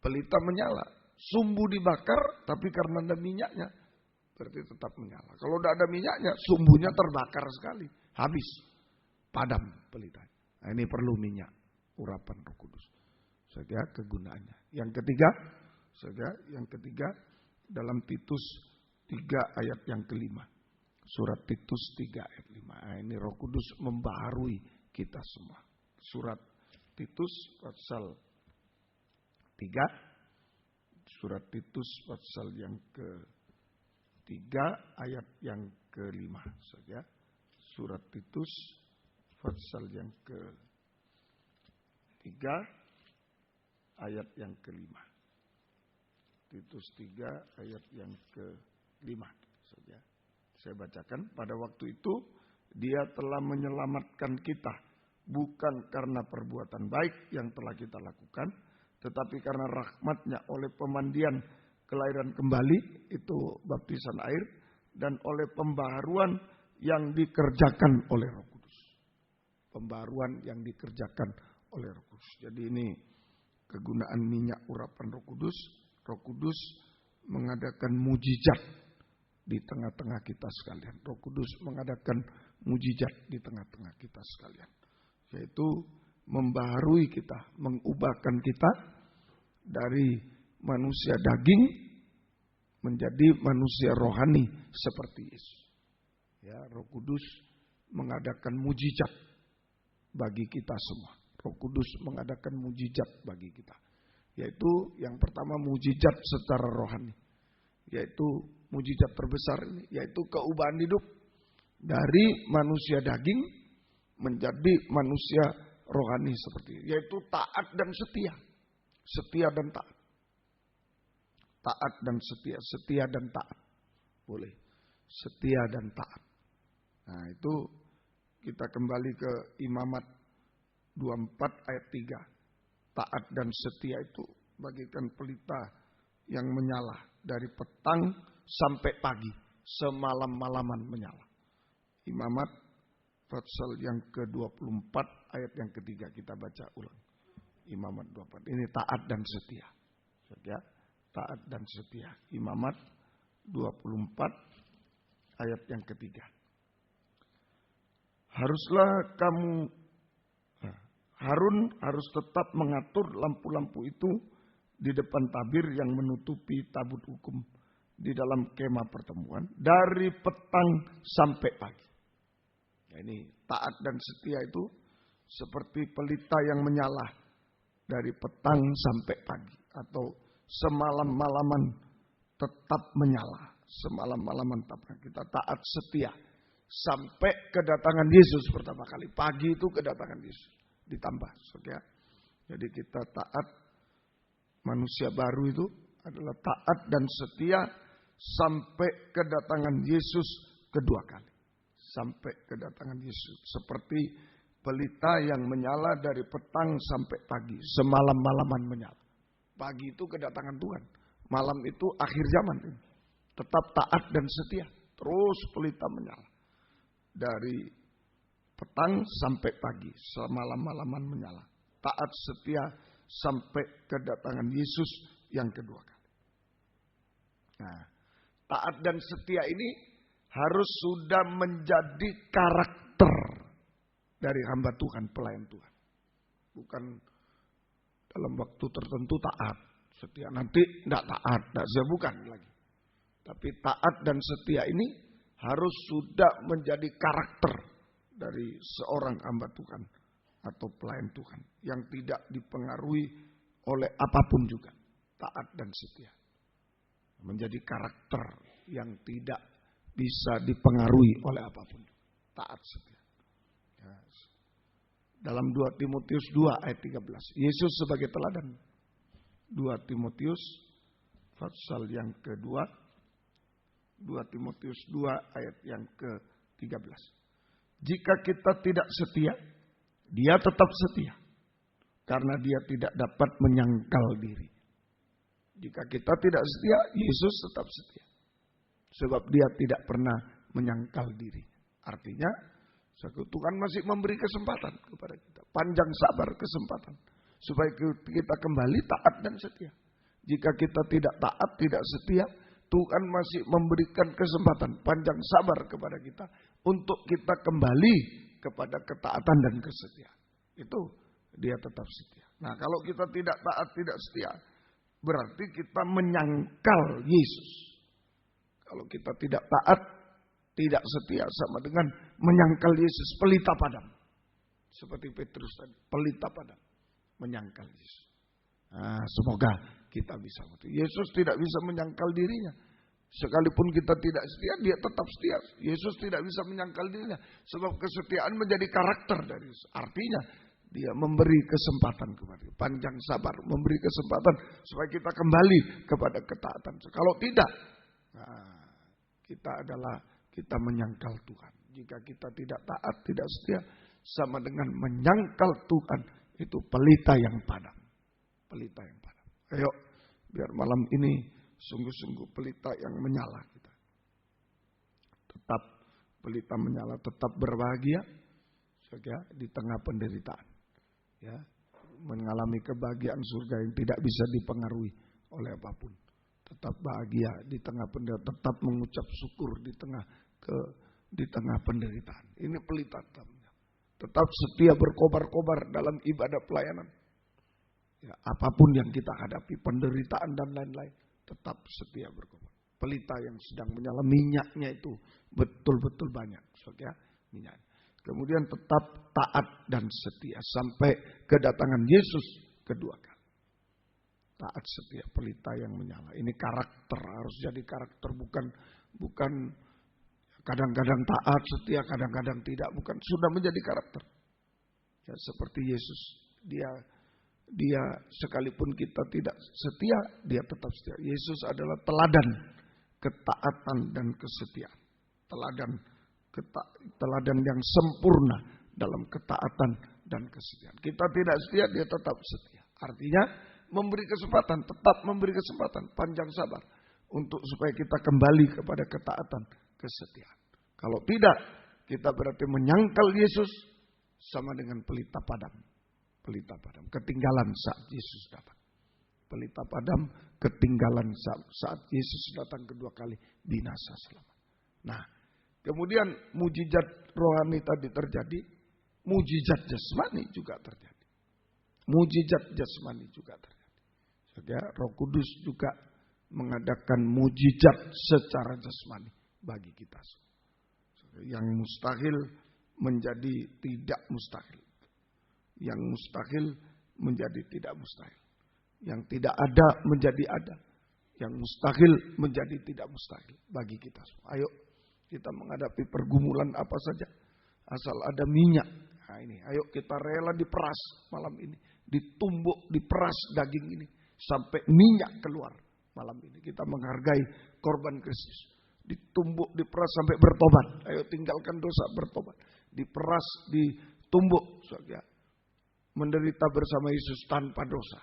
pelita menyala. Sumbu dibakar, tapi karena ada minyaknya, berarti tetap menyala. Kalau tidak ada minyaknya, sumbunya terbakar sekali. Habis. Padam pelita. Nah, ini perlu minyak. Urapan Roh Kudus. Kegunaannya. Yang ketiga, dalam Titus 3 ayat yang kelima. Surat Titus 3 ayat 5. Nah, ini Roh Kudus membaharui kita semua. Surat Titus pasal 3. Surat Titus pasal yang ke-3 ayat yang ke-5. Surat Titus pasal yang ke-3 ayat yang ke-5. Titus 3 ayat yang ke-5. Saya bacakan, pada waktu itu dia telah menyelamatkan kita, bukan karena perbuatan baik yang telah kita lakukan, tetapi karena rahmatnya oleh pemandian kelahiran kembali, itu baptisan air, dan oleh pembaharuan yang dikerjakan oleh Roh Kudus. Pembaharuan yang dikerjakan oleh Roh Kudus. Jadi ini kegunaan minyak urapan Roh Kudus. Roh Kudus mengadakan mujizat di tengah-tengah kita sekalian. Roh Kudus mengadakan mujizat di tengah-tengah kita sekalian. Yaitu membaharui kita, mengubahkan kita dari manusia daging menjadi manusia rohani seperti Yesus. Ya, Roh Kudus mengadakan mujizat bagi kita semua. Roh Kudus mengadakan mujizat bagi kita. Yaitu yang pertama mujizat secara rohani. Yaitu mujizat terbesar ini, yaitu keubahan hidup dari manusia daging menjadi manusia rohani seperti ini. Yaitu taat dan setia. Setia dan taat. Taat dan setia. Setia dan taat. Boleh. Setia dan taat. Nah, itu kita kembali ke Imamat 24 ayat 3. Taat dan setia itu bagikan pelita yang menyala dari petang sampai pagi, semalam-malaman menyala. Imamat pasal yang ke-24 ayat yang ketiga kita baca ulang. Imamat 24. Ini taat dan setia. Ya, taat dan setia. Imamat 24 ayat yang ketiga. Harun harus tetap mengatur lampu-lampu itu di depan tabir yang menutupi tabut hukum di dalam kemah pertemuan dari petang sampai pagi. Ya, ini taat dan setia itu seperti pelita yang menyala dari petang sampai pagi atau semalam-malaman tetap menyala semalam-malaman kita taat setia sampai kedatangan Yesus pertama kali. Pagi itu kedatangan Yesus ditambah, saudara. Jadi kita taat, manusia baru itu adalah taat dan setia sampai kedatangan Yesus kedua kali. Sampai kedatangan Yesus. Seperti pelita yang menyala dari petang sampai pagi. Semalam-malaman menyala. Pagi itu kedatangan Tuhan. Malam itu akhir zaman. Tetap taat dan setia. Terus pelita menyala. Dari petang sampai pagi. Semalam-malaman menyala. Taat setia sampai kedatangan Yesus yang kedua kali. Nah, taat dan setia ini harus sudah menjadi karakter dari hamba Tuhan, pelayan Tuhan. Bukan dalam waktu tertentu taat, setia nanti tidak taat, tidak setia, bukan lagi. Tapi taat dan setia ini harus sudah menjadi karakter dari seorang hamba Tuhan atau pelayan Tuhan yang tidak dipengaruhi oleh apapun juga. Taat dan setia menjadi karakter yang tidak bisa dipengaruhi oleh apapun. Taat setia. Dalam 2 Timotius 2 ayat 13. Yesus sebagai teladan. 2 Timotius pasal yang kedua. 2 Timotius 2 ayat yang ke-13. Jika kita tidak setia, dia tetap setia. Karena dia tidak dapat menyangkal diri. Jika kita tidak setia, Yesus tetap setia. Sebab dia tidak pernah menyangkal diri. Artinya, Tuhan masih memberi kesempatan kepada kita. Panjang sabar kesempatan. Supaya kita kembali taat dan setia. Jika kita tidak taat, tidak setia, Tuhan masih memberikan kesempatan. Panjang sabar kepada kita. Untuk kita kembali kepada ketaatan dan kesetiaan. Itu dia tetap setia. Nah, kalau kita tidak taat, tidak setia, berarti kita menyangkal Yesus. Kalau kita tidak taat, tidak setia, sama dengan menyangkal Yesus, pelita padam. Seperti Petrus tadi, pelita padam, menyangkal Yesus. Nah, semoga kita bisa. Yesus tidak bisa menyangkal dirinya. Sekalipun kita tidak setia, dia tetap setia. Yesus tidak bisa menyangkal dirinya. Sebab kesetiaan menjadi karakter dari Yesus. Artinya, dia memberi kesempatan kepada kita. Panjang sabar, memberi kesempatan supaya kita kembali kepada ketaatan. Kalau tidak, nah, kita menyangkal Tuhan. Jika kita tidak taat, tidak setia, sama dengan menyangkal Tuhan. Itu pelita yang padam. Pelita yang padam. Ayo, biar malam ini sungguh-sungguh pelita yang menyala kita. Tetap pelita menyala, tetap berbahagia di tengah penderitaan. Ya, mengalami kebahagiaan surga yang tidak bisa dipengaruhi oleh apapun. Tetap bahagia di tengah penderitaan, tetap mengucap syukur di tengah penderitaan. Ini pelita tamnya. Tetap setia berkobar-kobar dalam ibadah pelayanan. Ya, apapun yang kita hadapi, penderitaan dan lain-lain, tetap setia berkobar. Pelita yang sedang menyala, minyaknya itu betul-betul banyak. Ya, minyak. Kemudian tetap taat dan setia sampai kedatangan Yesus kedua kali. Taat setia, pelita yang menyala. Ini karakter, harus jadi karakter, bukan kadang-kadang taat setia, kadang-kadang tidak, bukan, sudah menjadi karakter. Ya, seperti Yesus, dia sekalipun kita tidak setia, dia tetap setia. Yesus adalah teladan ketaatan dan kesetiaan. Teladan yang sempurna dalam ketaatan dan kesetiaan. Kita tidak setia, dia tetap setia. Artinya memberi kesempatan, tetap memberi kesempatan, panjang sabar untuk supaya kita kembali kepada ketaatan, kesetiaan. Kalau tidak, kita berarti menyangkal Yesus sama dengan pelita padam. Pelita padam, ketinggalan saat Yesus datang. Pelita padam, ketinggalan saat Yesus datang kedua kali, binasa selamat. Nah, kemudian mujizat rohani tadi terjadi, mujizat jasmani juga terjadi. Mujizat jasmani juga terjadi. Ya, Roh Kudus juga mengadakan mujizat secara jasmani bagi kita. Yang mustahil menjadi tidak mustahil. Yang mustahil menjadi tidak mustahil. Yang tidak ada menjadi ada. Yang mustahil menjadi tidak mustahil bagi kita semua. Ayo kita menghadapi pergumulan apa saja. Asal ada minyak. Nah ini, ayo kita rela diperas malam ini. Ditumbuk, diperas daging ini. Sampai minyak keluar malam ini. Kita menghargai korban Kristus. Ditumbuk, diperas sampai bertobat. Ayo tinggalkan dosa, bertobat. Diperas, ditumbuk. Menderita bersama Yesus tanpa dosa.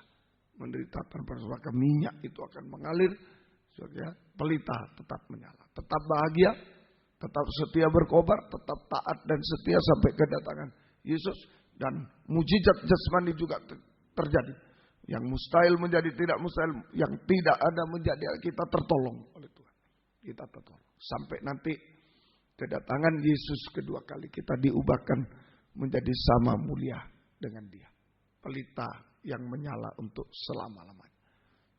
Menderita tanpa dosa. Maka minyak itu akan mengalir. Pelita tetap menyala. Tetap bahagia. Tetap setia berkobar. Tetap taat dan setia sampai kedatangan Yesus. Dan mujizat jasmani juga terjadi. Yang mustahil menjadi tidak mustahil. Yang tidak ada menjadi kita tertolong oleh Tuhan. Kita tertolong. Sampai nanti kedatangan Yesus kedua kali kita diubahkan menjadi sama mulia dengan Dia. Pelita yang menyala untuk selama-lamanya.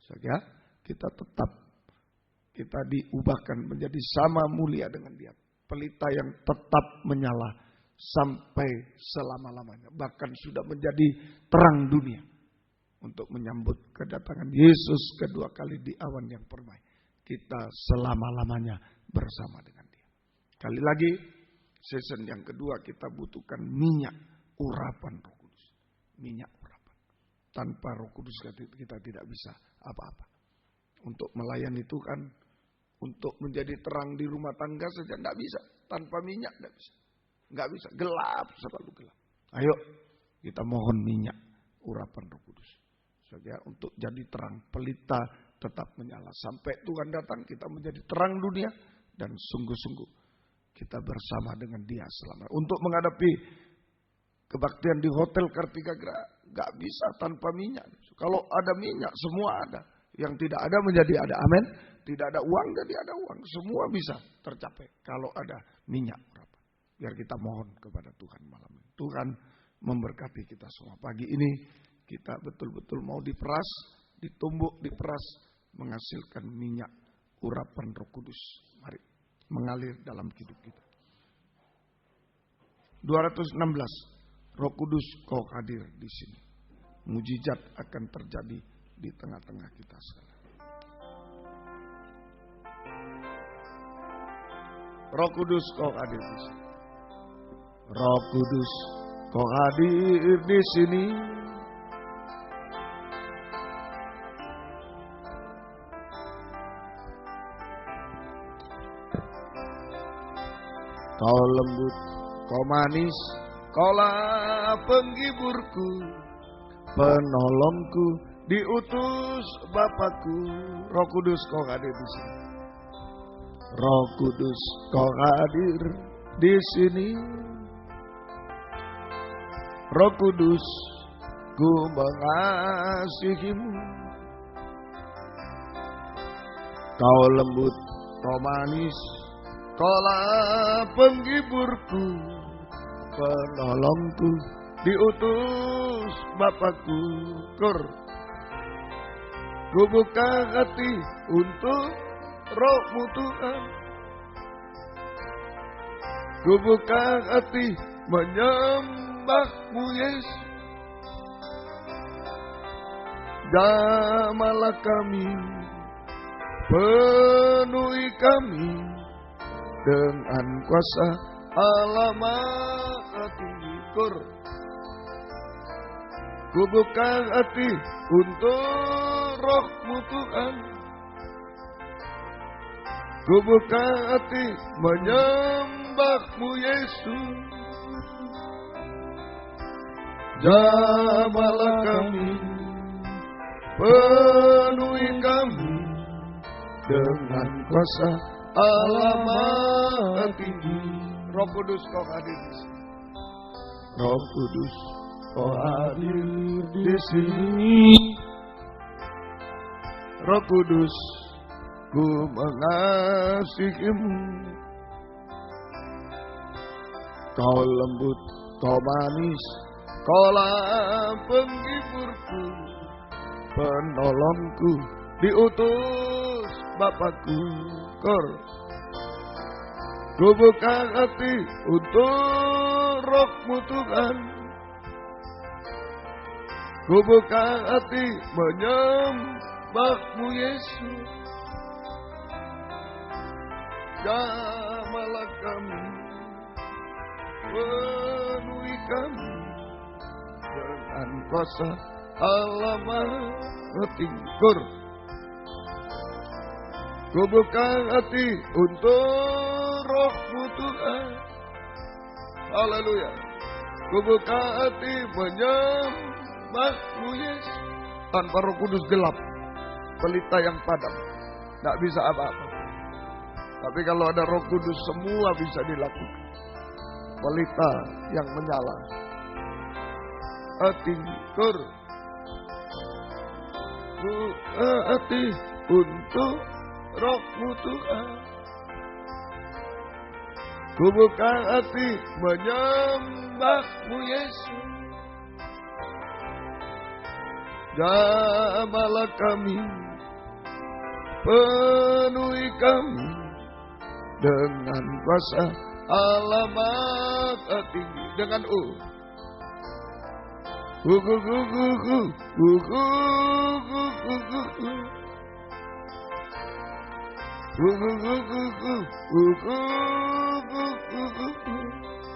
Sehingga kita diubahkan menjadi sama mulia dengan Dia. Pelita yang tetap menyala sampai selama-lamanya. Bahkan sudah menjadi terang dunia. Untuk menyambut kedatangan Yesus kedua kali di awan yang permai. Kita selama-lamanya bersama dengan Dia. Kali lagi, season yang kedua kita butuhkan minyak urapan Roh Kudus. Minyak urapan. Tanpa Roh Kudus kita tidak bisa apa-apa. Untuk melayani Tuhan, untuk menjadi terang di rumah tangga saja tidak bisa. Tanpa minyak tidak bisa. Nggak bisa, gelap, selalu gelap. Ayo kita mohon minyak urapan Roh Kudus. Untuk jadi terang, pelita tetap menyala. Sampai Tuhan datang kita menjadi terang dunia. Dan sungguh-sungguh kita bersama dengan Dia selama. Untuk menghadapi kebaktian di Hotel Kartikagra, nggak bisa tanpa minyak. Kalau ada minyak, semua ada. Yang tidak ada menjadi ada, amin. Tidak ada uang, jadi ada uang. Semua bisa tercapai kalau ada minyak. Biar kita mohon kepada Tuhan malam ini. Tuhan memberkati kita semua. Pagi ini kita betul-betul mau diperas, ditumbuk, diperas, menghasilkan minyak urapan Roh Kudus. Mari mengalir dalam hidup kita. 216. Roh Kudus kau hadir di sini. Mujizat akan terjadi di tengah-tengah kita sekarang. Roh Kudus kau hadir di sini. Roh Kudus kau hadir di sini. Kau lembut, kau manis, kaulah penghiburku, penolongku, diutus Bapakku. Roh Kudus kau hadir di sini. Roh Kudus kau hadir di sini. Roh Kudus, ku mengasihimu. Kau lembut, kau manis, kaulah penghiburku, penolongku, diutus Bapakku. Ku buka hati untuk Roh-Mu Tuhan. Ku buka hati menyembah-Mu Yesus. Jamalah kami, penuhi kami dengan kuasa Allah Maha Tinggi. Ku buka hati untuk Roh-Mu Tuhan. Ku buka hati menyembah-Mu Yesus. Jamalah kami, penuhi kami dengan kuasa Allah Maha Tinggi. Roh Kudus kau hadir di sini. Roh Kudus kau hadir di sini. Roh Kudus, ku mengasihimu. Kau lembut, kau manis, kaulah penghiburku, penolongku, diutus Bapakku. Ku buka hati untuk Roh-Mu Tuhan. Ku buka hati menyembah-Mu Yesus. Jamalah kami, penuhi kami dengan kuasa Allah Maha Tinggi. Ku buka hati untuk Roh-Mu Tuhan. Haleluya. Ku buka hati menyembah-Mu Yesus. Tanpa Roh Kudus gelap, pelita yang padam, tidak bisa apa-apa. Tapi kalau ada Roh Kudus semua bisa dilakukan. Pelita yang menyala. Hati kur. Ku hati untuk Roh-Mu Tuhan. Ku buka hati menyembah-Mu Yesus. Jamalah kami, penuhi kami dengan kuasa Allah Maha Tinggi. Dengan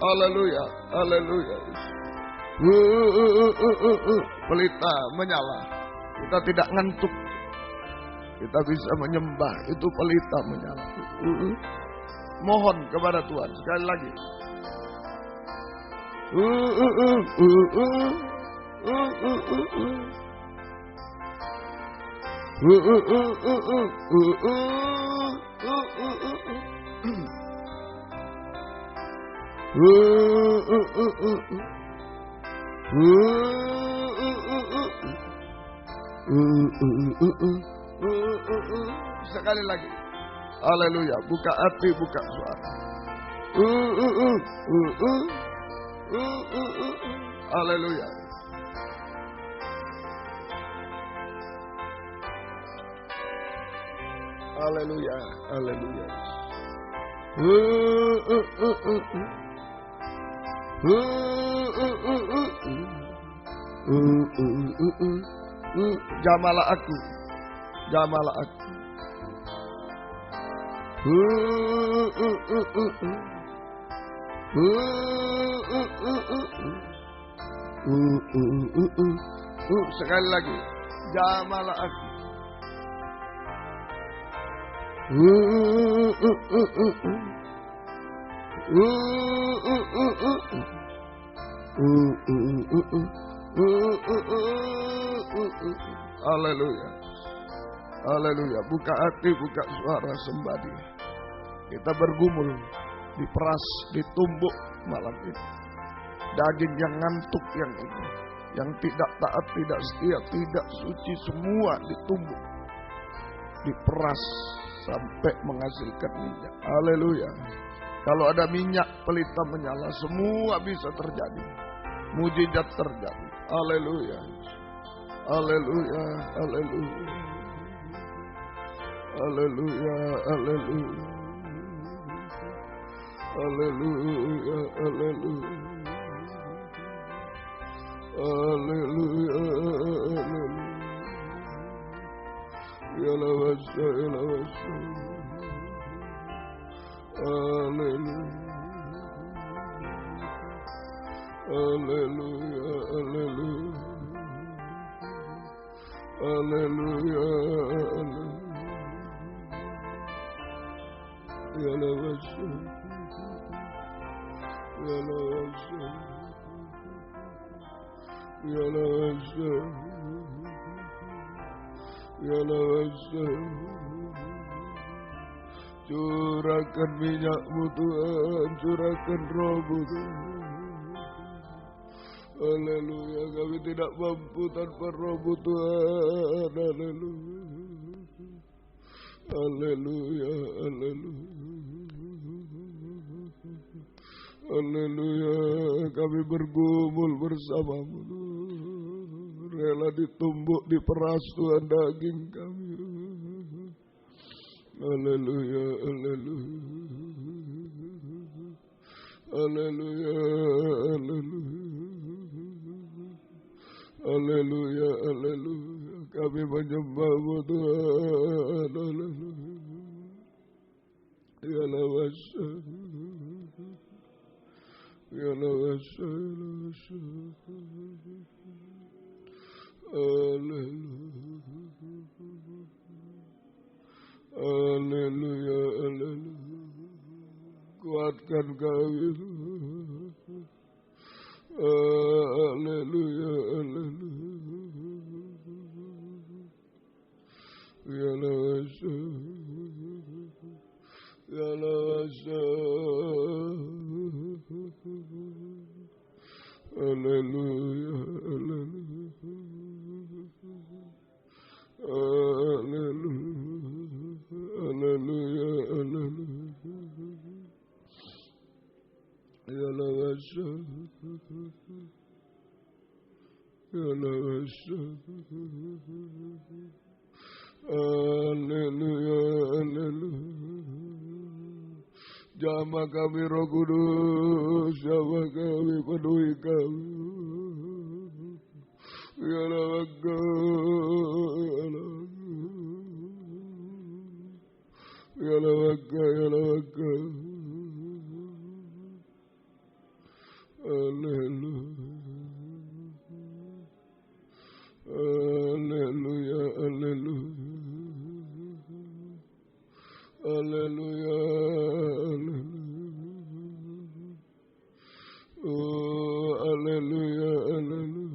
Haleluya, haleluya. Pelita menyala. Kita tidak ngantuk. Kita bisa menyembah. Itu pelita menyala. Mohon kepada Tuhan sekali lagi. Sekali lagi. Haleluya. Buka hati, buka suara. Haleluya. Haleluya. Haleluya. Jamalah aku. Jamalah aku. Sekali lagi. Jamalah aku. Haleluya. Haleluya. Buka hati, buka suara, sembah Dia. Kita bergumul, diperas, ditumbuk malam ini. Daging yang ngantuk yang ini, yang tidak taat, tidak setia, tidak suci, semua ditumbuk, diperas sampai menghasilkan minyak. Haleluya. Kalau ada minyak pelita menyala, semua bisa terjadi. Mujizat terjadi. Haleluya. Haleluya. Haleluya. Haleluya. Haleluya. Haleluya. Haleluya. Haleluya. Haleluya. Ya lawasa, ya lawasa. Haleluya. Haleluya. Haleluya. Haleluya. Ya lawasa. Ya lawasa. Ya lawasa. Ya lawasa. Curahkan minyak-Mu Tuhan, curahkan Roh-Mu Tuhan. Haleluya, kami tidak mampu tanpa Roh-Mu Tuhan. Haleluya. Haleluya, haleluya. Haleluya, kami bergumul bersama-Mu. Rela ditumbuk, diperas Tuhan daging kami. Haleluya, haleluya. Haleluya, haleluya. Haleluya, haleluya. Kami menyembah-Mu Tuhan. Haleluya. Ya lawasa, ya lawasa, haleluya, haleluya. Kuatkan kami, haleluya, haleluya. Ya lawasa, ya lawasa, haleluya, haleluya, haleluya, haleluya. Ya lawasa, ya lawasa, haleluya, haleluya. Jamah kami Roh Kudus, jamah kami, penuhi kami. Ya Rabbi, ya Rabbi, ya Rabbi. Haleluya, haleluya, haleluya. Haleluya, haleluya. Oh, haleluya, haleluya.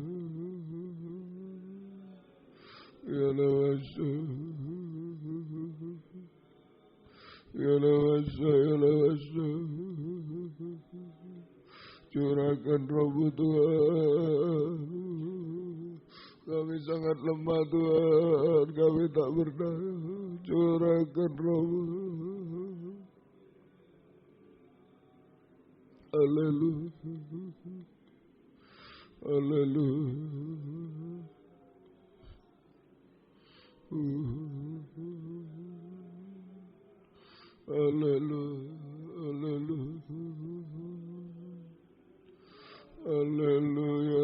Ya lawasa, ya lawasa, ya lawasa. Curahkan Roh Tuhan. Kami sangat lemah Tuhan, kami tak berdaya. Curahkan Roh. Haleluya, haleluya. Haleluya, haleluya. Haleluya.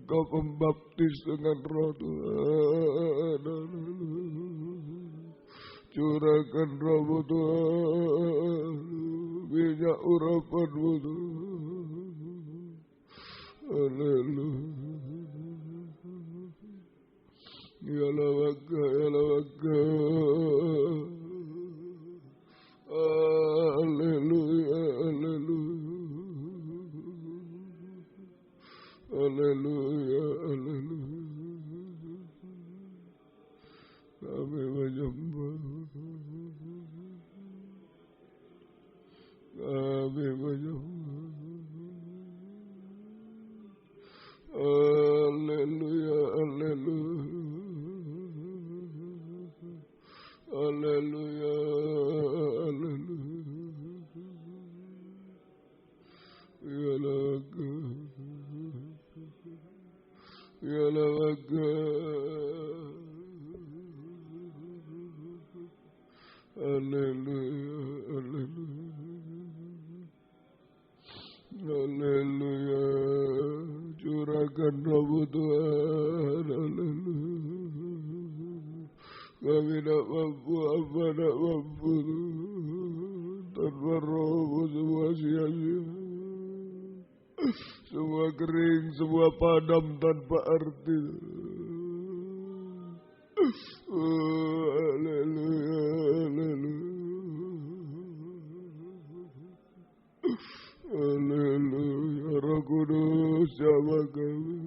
Kau pembaptis dengan Roh Tuhan. Curahkan Roh Tuhan, minyak urapan-Mu Tuhan. Haleluya. Ya lawaka, ya lawaka. Haleluya, haleluya. Haleluya, haleluya. Kami menyembah, kami menyembah. Haleluya, haleluya. Haleluya, haleluya. Ya laga, ya laga. Haleluya, haleluya. Haleluya. Curahkan Roh Tuhan. Haleluya. Kami tak mampu, apa tak mampu. Tanpa Roh-Mu semua sia-sia. Semua kering, semua padam tanpa arti. Haleluya, haleluya. Haleluya, Roh Kudus sama kami.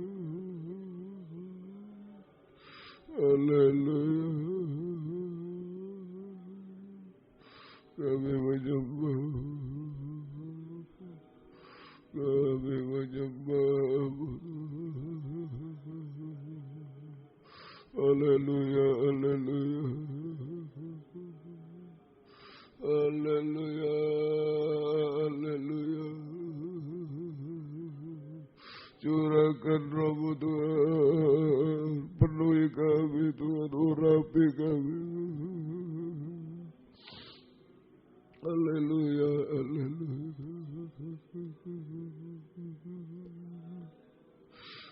Haleluya. Kami menyembah, kami menyembah. Haleluya, haleluya. Haleluya, haleluya. Curahkan Roh Tuhan, penuhi kami Tuhan, urapi kami. Haleluya, haleluya.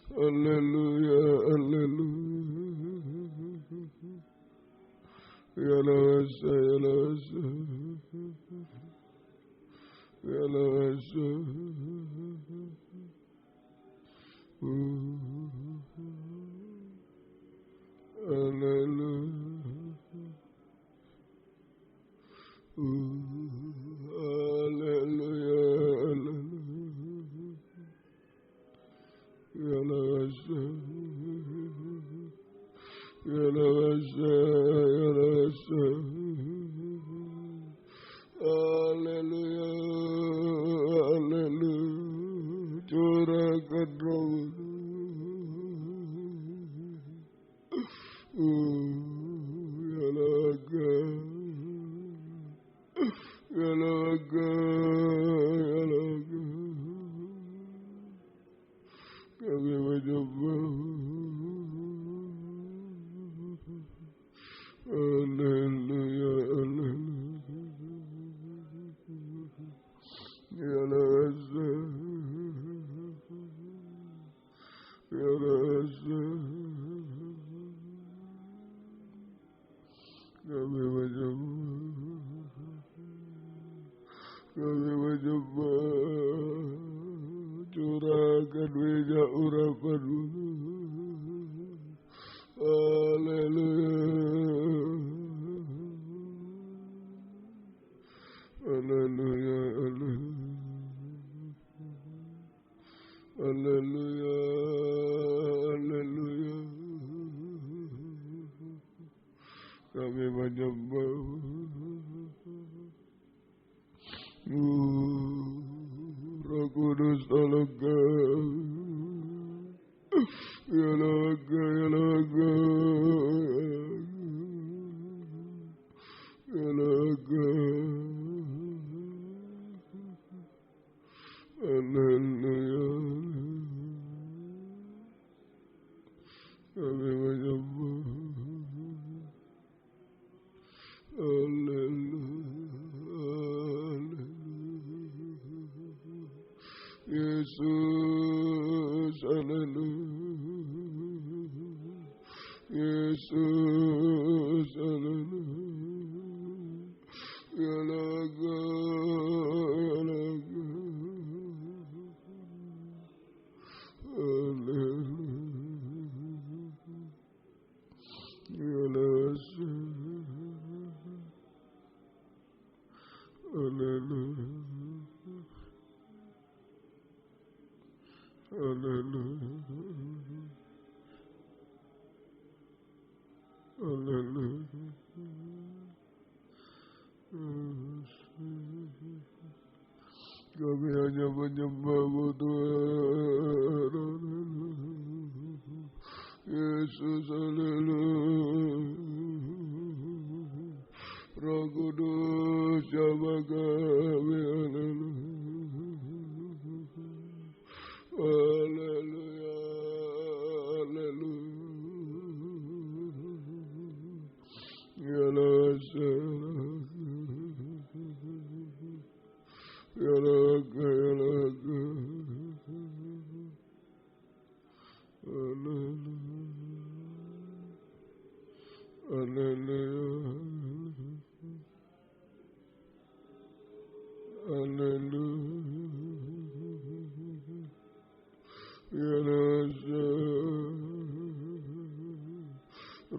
Haleluya, haleluya. Kami hanya menyembah-Mu Tuhan. Yesus, haleluya. Roh Kudus, jaga kami, haleluya. Haleluya, haleluya.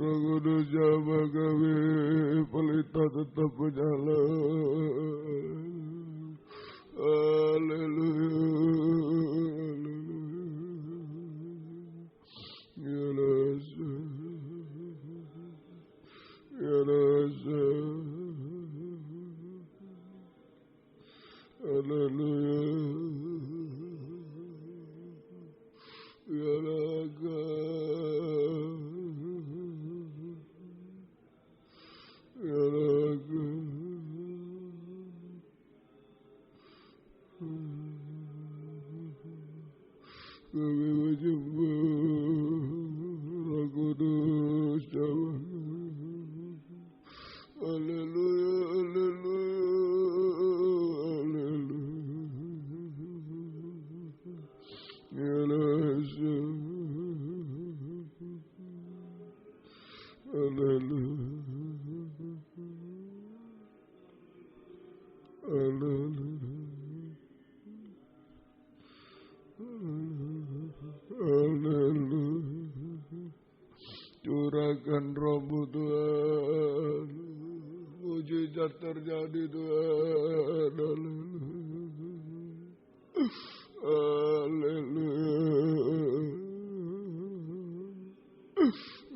Roh Kudus jaga kami, pelita tetap menyala. Haleluya. Hallelujah. Tuhan, Roh-Mu Tuhan. Mujizat terjadi Tuhan. Haleluya.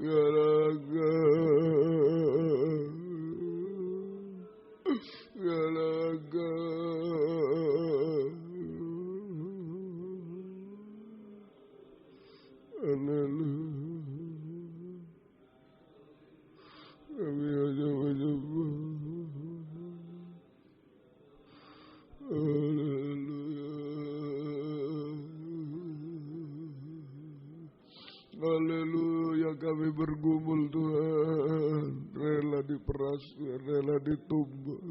Galaga. Galaga. Haleluya. Kami hanya menyembah. Haleluya. Haleluya, kami bergumul Tuhan, rela diperas, rela ditumbuk.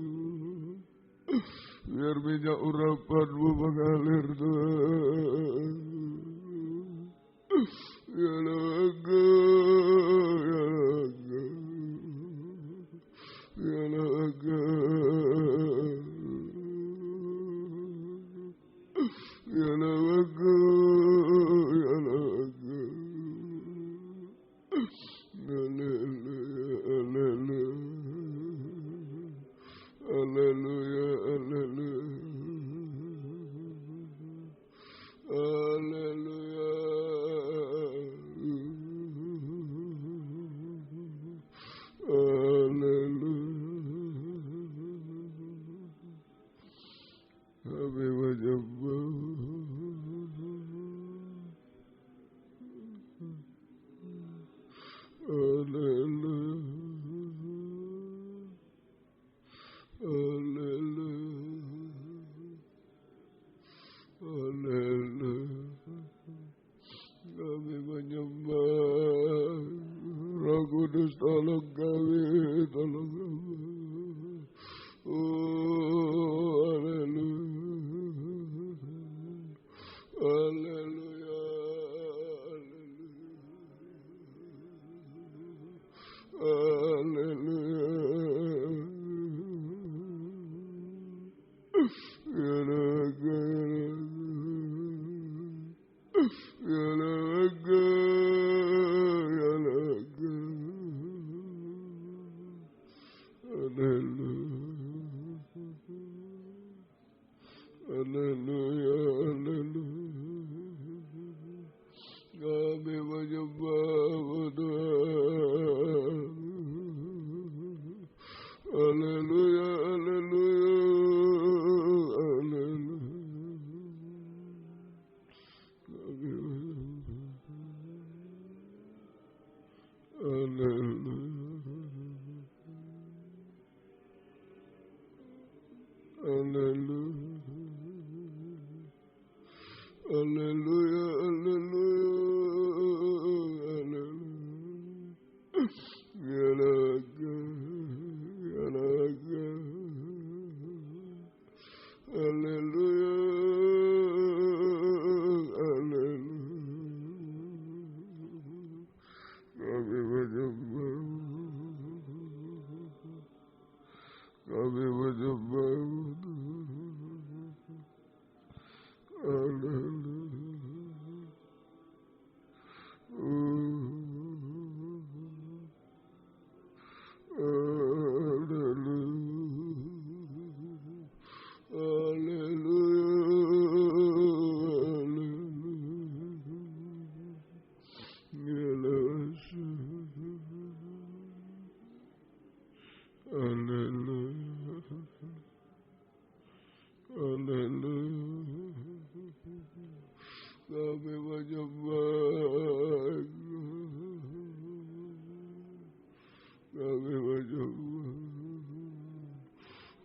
Biar minyak urapan-Mu mengalir Tuhan. Ya laga, ya laga, ya laga, ya laga, ya laga. Haleluya, haleluya, haleluya, haleluya, haleluya. Kami menyembah. Haleluya. Haleluya. Haleluya. Kami menyembah. Roh Kudus tolong kami, tolong kami. Oh, haleluya. Haleluya. Haleluya. Ya laga, ya laga, ya laga. Haleluya. Haleluya, haleluya. Kami menyembah-Mu Tuhan. Haleluya, haleluya, haleluya. Kami menyembah. Haleluya. Haleluya. Haleluya, haleluya, haleluya. Ya laga, ya laga. Haleluya, haleluya. Kami menyembah. Kami menyembah. Kami menyembah. Kami menyembah.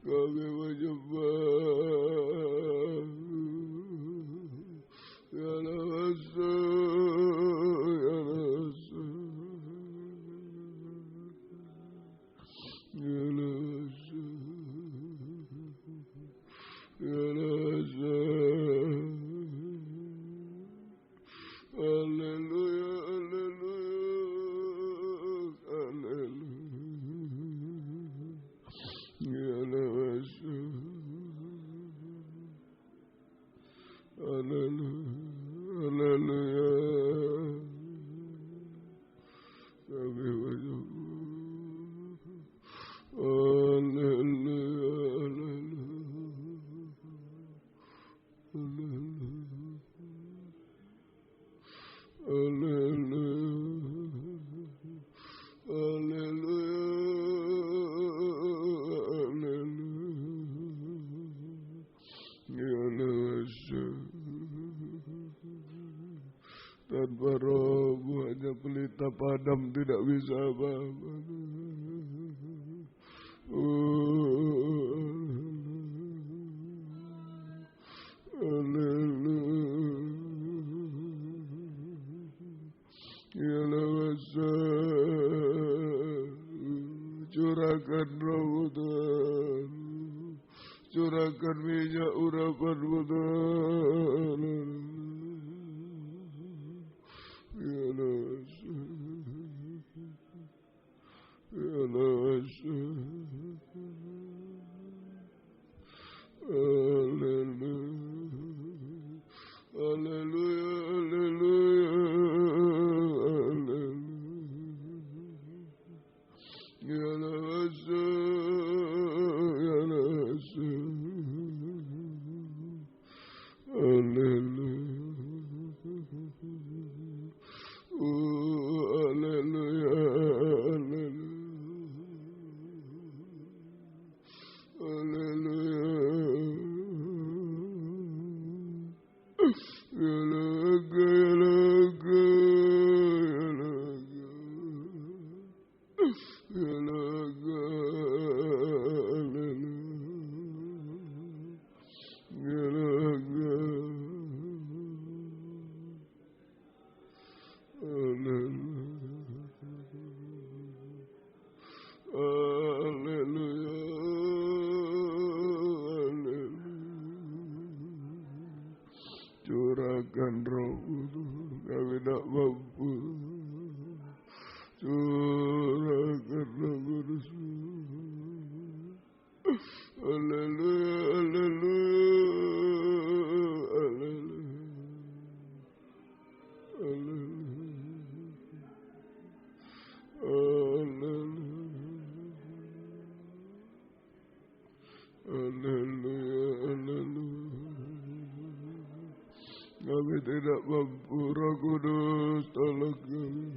Kami menyembah. Ya Nasa, ya Nasa, ya Nasa, ya Nasa. Haleluya, haleluya, haleluya. Ya Nasa. Haleluya, haleluya. Kami menyembah. Tanpa rohmu hanya pelita padam, tidak bisa apa-apa. Curahkan rohmu Tuhan, curahkan minyak urapanmu Tuhan. Curahkan rohmu, kami tak mampu. Curahkan roh Kudus-Mu. Haleluya, haleluya, haleluya, haleluya. Kami tidak mampu, Roh Kudus, tolong kami.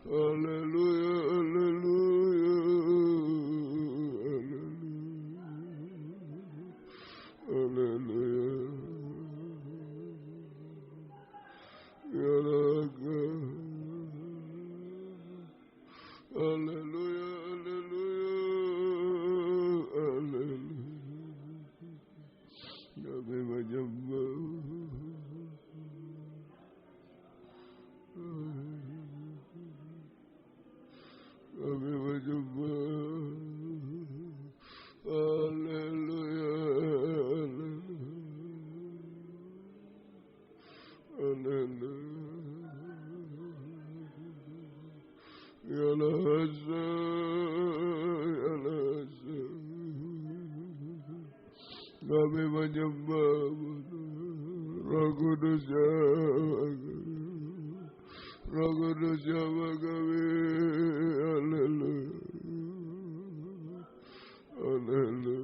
Haleluya, haleluya, haleluya. Ya Raga. Haleluya, haleluya, haleluya. Kami menyembah. Kami menyembah. Haleluya, haleluya. Ya Lahasa, ya Lahasa. Kami menyembah-Mu, Roh Kudus jawab kami, Roh Kudus jawab kami. Haleluya, haleluya.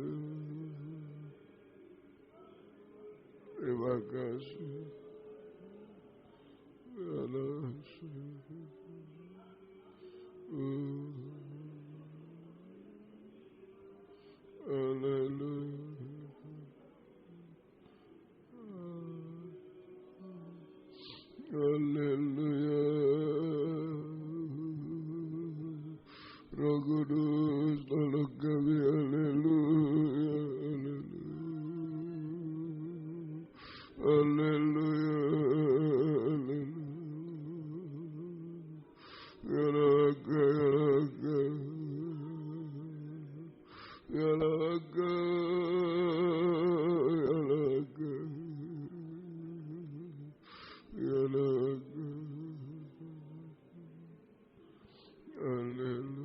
Terima kasih. Ya Lahasa. Haleluya. Haleluya. Roh Kudus tolong kami. Haleluya. Haleluya. Haleluya. Ya Raga, ya Raga. Ya Raga, ya Raga. Ya Raga. Haleluya.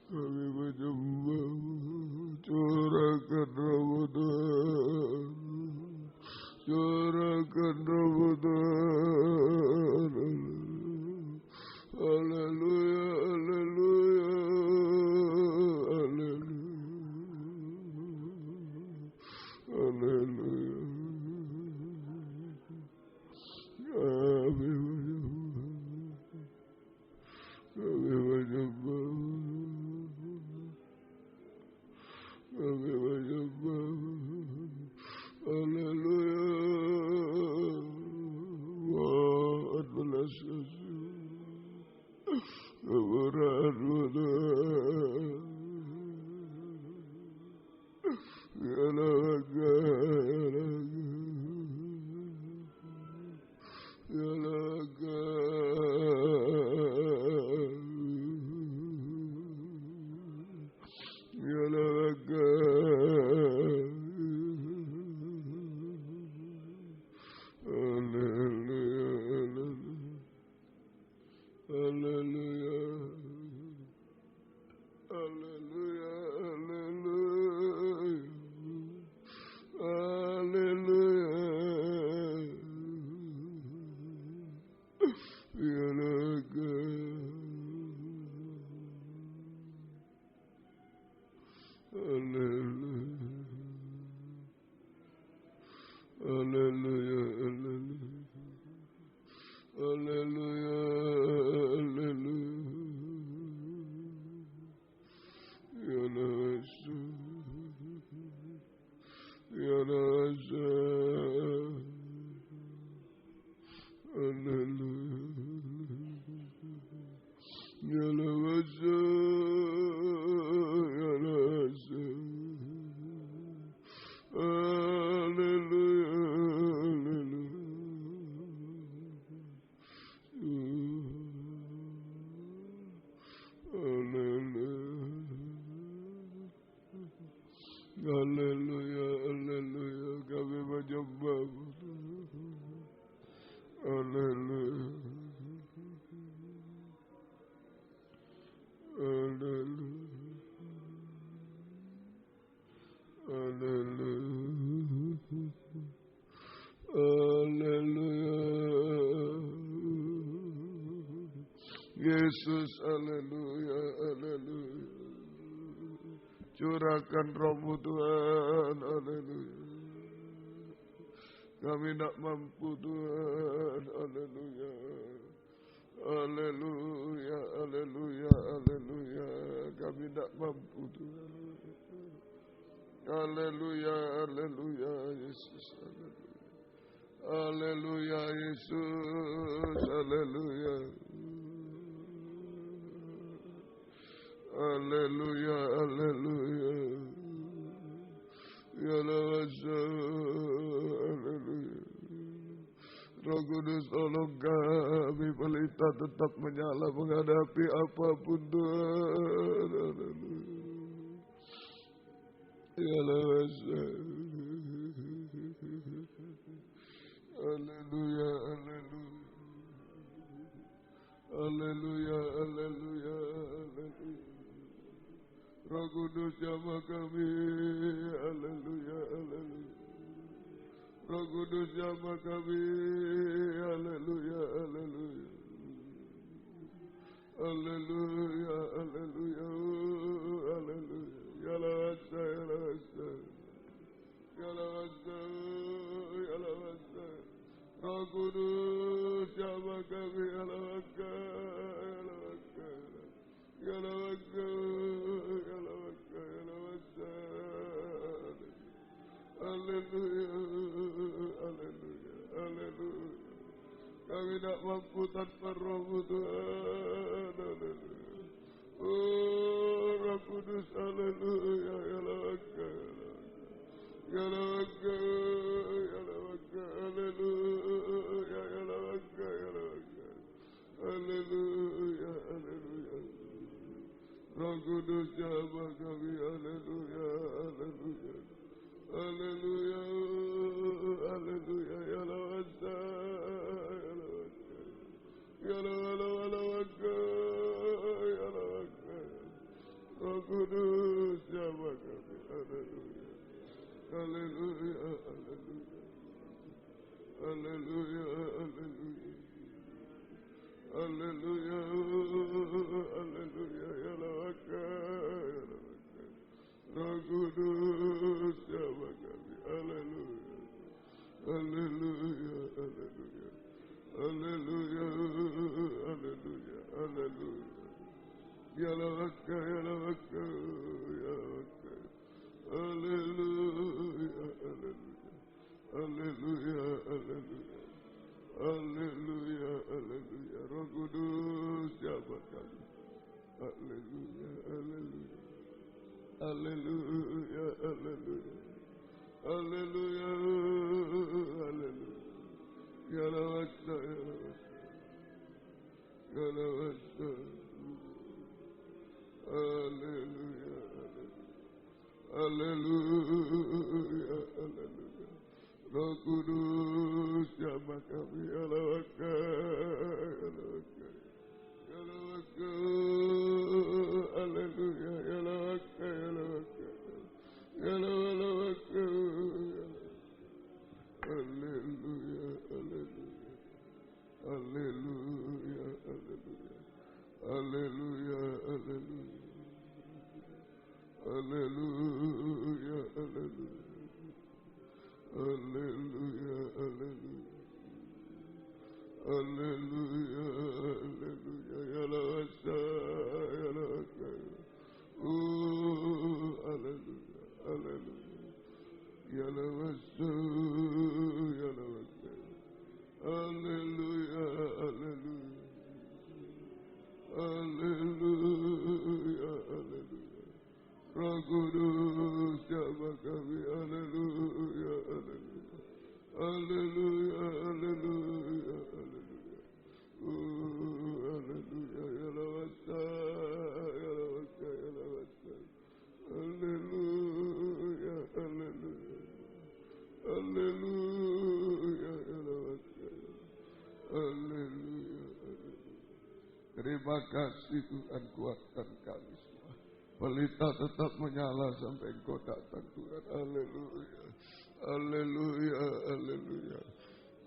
Kami menyembah-Mu, curahkan Roh-Mu Tuhan. Haleluya, haleluya, kami menyembah. Haleluya, haleluya, haleluya, haleluya. Yesus, haleluya, haleluya. Curahkan roh-Mu Tuhan, haleluya. Kami tak mampu Tuhan, haleluya. Haleluya, haleluya, haleluya. Kami tak mampu Tuhan. Haleluya, haleluya, Yesus, haleluya. Haleluya, Yesus, haleluya. Haleluya, haleluya. Ya haleluya. Roh Kudus tolong kami, pelita tetap menyala menghadapi apapun Tuhan. Haleluya. Ya haleluya, haleluya. Haleluya, haleluya, haleluya. Roh Kudus jamah kami, haleluya, haleluya. Roh Kudus jamah kami, haleluya, haleluya. Haleluya, haleluya, haleluya. Ya lawasa, ya lawasa. Ya lawasa, ya lawasa. Roh Kudus jamah kami, ya lawasa, ya lawasa. Ya lawasa, ya lawasa, ya lawasa. Haleluya, haleluya, haleluya. Kami tak mampu tanpa Roh-Mu Tuhan, haleluya. Oh Roh Kudus, haleluya, ya lawaka, ya lawaka, ya lawaka, haleluya, ya lawaka, ya lawaka. Haleluya, haleluya. Roh Kudus jamah kami, haleluya, haleluya. Haleluya, haleluya, ya lawasa, ya lawasa. Ya lawaka, ya lawaka. Roh Kudus jamah kami, haleluya. Haleluya, haleluya. Haleluya, haleluya. Haleluya, haleluya, ya lawaka, ya lawaka. Roh Kudus jamah kami, haleluya. Haleluya, haleluya. Haleluya, haleluya, haleluya. Ya lawaka, ya lawaka, ya lawaka. Haleluya, haleluya. Haleluya, haleluya. Haleluya, haleluya. Roh Kudus jamah kami. Haleluya, haleluya. Haleluya, haleluya. Terima kasih Tuhan, kuatkan kami semua. Pelita tetap menyala sampai Engkau datang Tuhan. Haleluya. Haleluya. Haleluya.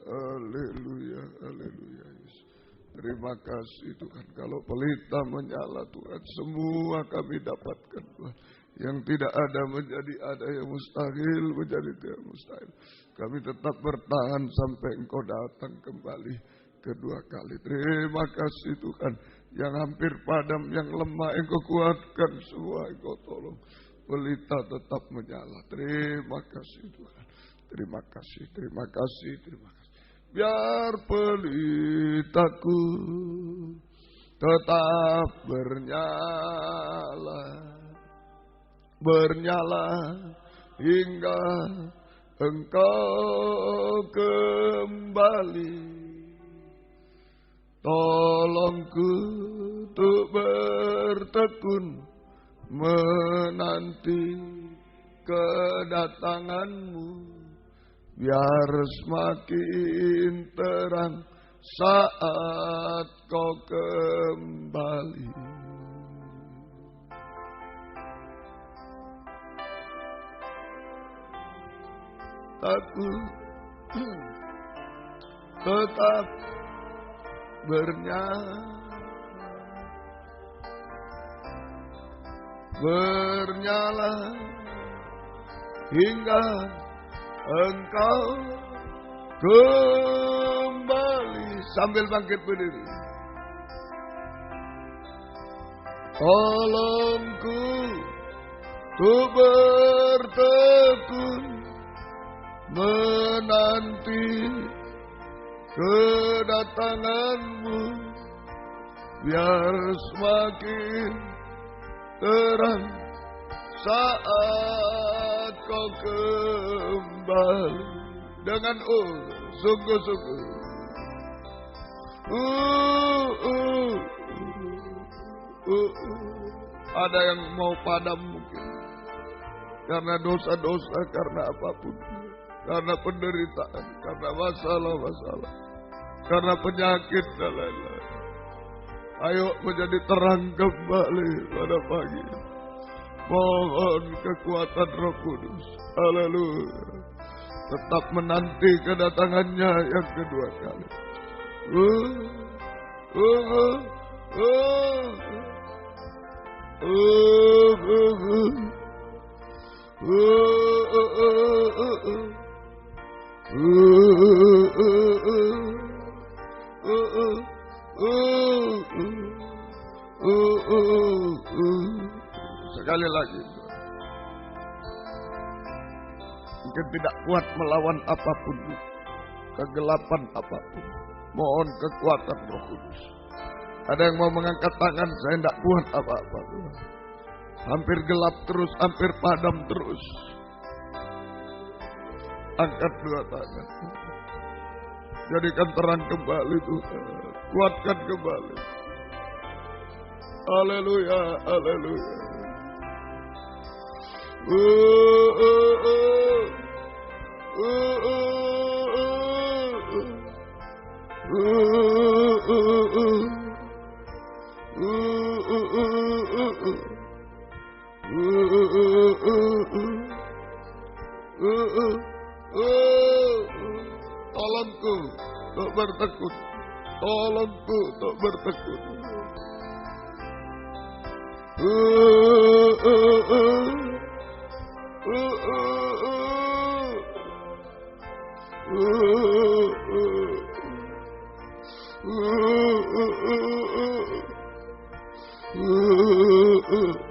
Haleluya. Haleluya. Terima kasih Tuhan. Kalau pelita menyala Tuhan, semua kami dapatkan Tuhan. Yang tidak ada menjadi ada, yang mustahil menjadi tidak mustahil. Kami tetap bertahan sampai Engkau datang kembali kedua kali. Terima kasih Tuhan. Yang hampir padam, yang lemah Engkau kuatkan semua, Engkau tolong. Pelita tetap menyala. Terima kasih Tuhan. Terima kasih, terima kasih, terima kasih. Biar pelitaku tetap bernyala, bernyala hingga Engkau kembali. Tolongku untuk bertekun menanti kedatangan-Mu, biar semakin terang saat Kau kembali. Aku tetap bernyala hingga Engkau kembali. Sambil bangkit berdiri. Tolongku untuk bertekun menanti kedatangan-Mu, biar semakin terang saat Kau kembali. Dengan sungguh-sungguh. Ada yang mau padam mungkin karena dosa-dosa, karena apapun, karena penderitaan, karena masalah-masalah, karena penyakit dan lain-lain. Ayo menjadi terang kembali pada pagi. Mohon kekuatan Roh Kudus. Haleluya. Tetap menanti kedatangannya yang kedua kali. Sekali lagi. Mungkin tidak kuat melawan apapun, kegelapan apapun. Mohon kekuatan Roh Kudus. Ada yang mau mengangkat tangan, saya tidak kuat apa-apa. Hampir gelap terus, hampir padam terus. Angkat dua tangan. Jadikan terang kembali Tuhan. Kuatkan kembali. Haleluya, haleluya. Tolongku tak bertekun. Tolongku tak bertekun.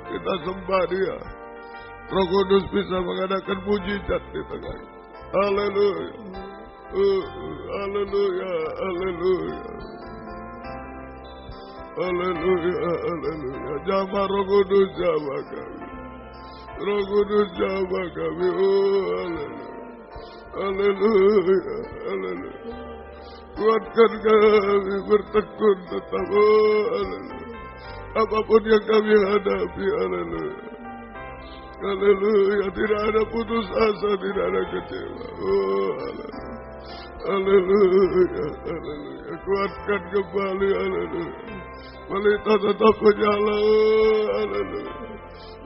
Kita sembah Dia. Roh Kudus bisa mengadakan mujizat di tengah. Haleluya. Haleluya. Haleluya. Haleluya. Haleluya. Jamah Roh Kudus, jamah kami. Roh Kudus, jamah kami. Haleluya. Haleluya. Haleluya. Kuatkan kami bertekun tetap. Haleluya. Apapun yang kami hadapi. Haleluya. Haleluya. Tidak ada putus asa, tidak ada kecewa. Haleluya. Haleluya. Haleluya. Kuatkan kembali. Haleluya. Pelita tetap menyala. Haleluya.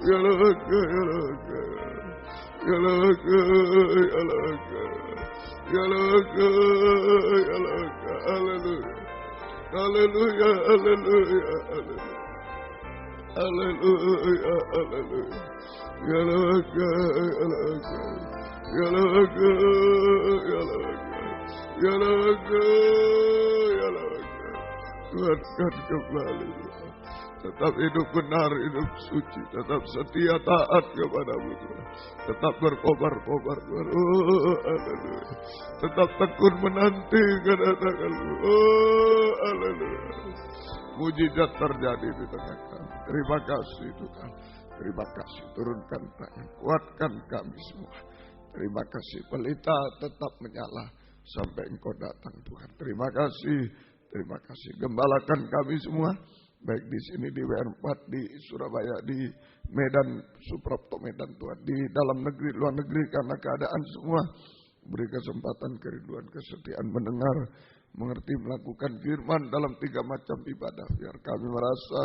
Yalaka, yalaka. Yalaka, yalaka. Yalaka, yalaka. Haleluya. Haleluya. Haleluya. Haleluya. Haleluya. Haleluya. Yalaka, yalaka. Yalaka, yalaka. Yalaka, yalaka. Kuatkan kembali. Tetap hidup benar, hidup suci. Tetap setia, taat kepadamu. Tetap berkobar-kobar. Haleluya. Tetap tekun menanti kedatanganmu. Haleluya. Mujizat terjadi di tengah kami. Terima kasih Tuhan. Terima kasih. Turunkan tangan. Kuatkan kami semua. Terima kasih. Pelita tetap menyala sampai Engkau datang Tuhan. Terima kasih. Terima kasih. Gembalakan kami semua. Baik di sini di WR4, di Surabaya, di Medan, Suprapto Medan Tuhan. Di dalam negeri, luar negeri karena keadaan semua. Beri kesempatan, kerinduan, kesetiaan mendengar, mengerti, melakukan firman dalam 3 macam ibadah. Biar kami merasa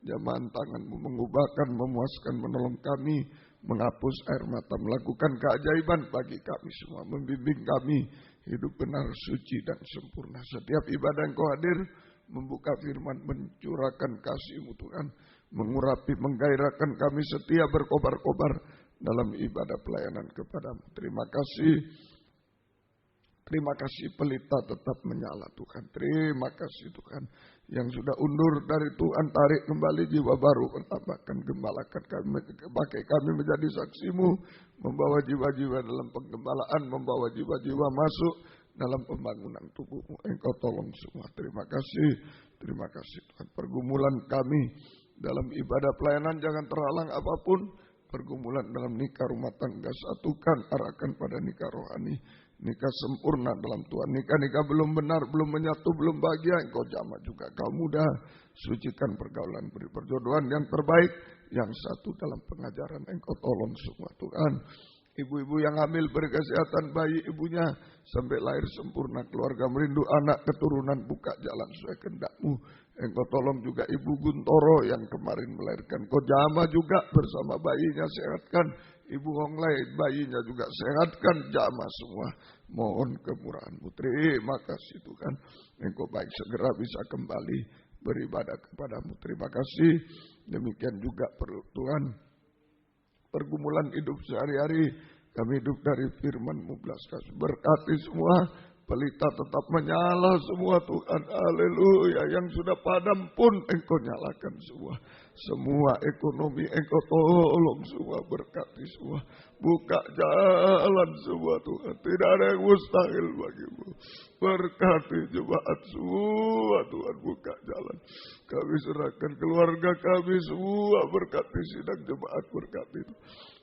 jamahan tangan-Mu mengubahkan, memuaskan, menolong kami, menghapus air mata, melakukan keajaiban bagi kami semua. Membimbing kami hidup benar, suci dan sempurna. Setiap ibadah Engkau hadir, membuka firman, mencurahkan kasih-Mu Tuhan, mengurapi, menggairahkan kami setia berkobar-kobar dalam ibadah pelayanan kepadamu. Terima kasih. Terima kasih pelita tetap menyala Tuhan. Terima kasih Tuhan. Yang sudah undur dari Tuhan, tarik kembali jiwa baru, pertambahkan, gembalakan kami, pakai kami menjadi saksi-Mu, membawa jiwa-jiwa dalam penggembalaan, membawa jiwa-jiwa masuk dalam pembangunan tubuh-Mu. Engkau tolong semua. Terima kasih. Terima kasih Tuhan. Pergumulan kami dalam ibadah pelayanan jangan terhalang apapun. Pergumulan dalam nikah rumah tangga, satukan, arahkan pada nikah rohani. Nikah sempurna dalam Tuhan. Nikah-nikah belum benar, belum menyatu, belum bahagia. Engkau jamah juga. Kau mudah. Sucikan pergaulan. Beri perjodohan yang terbaik. Yang satu dalam pengajaran. Engkau tolong semua Tuhan. Ibu-ibu yang hamil beri kesehatan bayi ibunya sampai lahir sempurna. Keluarga merindu anak keturunan, buka jalan sesuai kehendak-Mu. Engkau tolong juga Ibu Guntoro yang kemarin melahirkan. Kau jamah juga bersama bayinya, sehatkan. Ibu Honglai bayinya juga sehatkan, jamah semua. Mohon kemurahan-Mu. Terima kasih Tuhan. Engkau baik, segera bisa kembali beribadah kepadamu. Terima kasih. Demikian juga perlu Tuhan. Pergumulan hidup sehari-hari, kami hidup dari firman-Mu belas kasih. Berkati semua, pelita tetap menyala semua Tuhan. Haleluya. Yang sudah padam pun Engkau nyalakan semua. Semua ekonomi Engkau tolong semua, berkati semua. Buka jalan semua Tuhan. Tidak ada yang mustahil bagi-Mu. Berkati jemaat semua Tuhan, buka jalan. Kami serahkan keluarga kami semua, berkati sidang jemaat, berkati.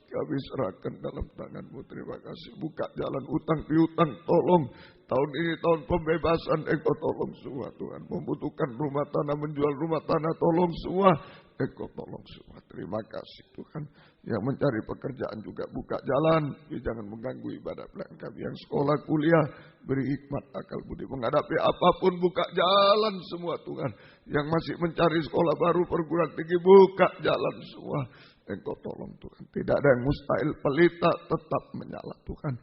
Kami serahkan dalam tangan-Mu. Terima kasih. Buka jalan utang piutang, tolong. Tahun ini tahun pembebasan, Engkau tolong semua Tuhan. Membutuhkan rumah tanah, menjual rumah tanah, tolong semua. Engkau tolong semua. Terima kasih Tuhan. Yang mencari pekerjaan juga buka jalan. Jangan mengganggu ibadah pelayan kami. Yang sekolah, kuliah, beri hikmat, akal budi. Menghadapi apapun, buka jalan semua Tuhan. Yang masih mencari sekolah baru, perguruan tinggi, buka jalan semua. Engkau tolong Tuhan. Tidak ada yang mustahil, pelita tetap menyala Tuhan.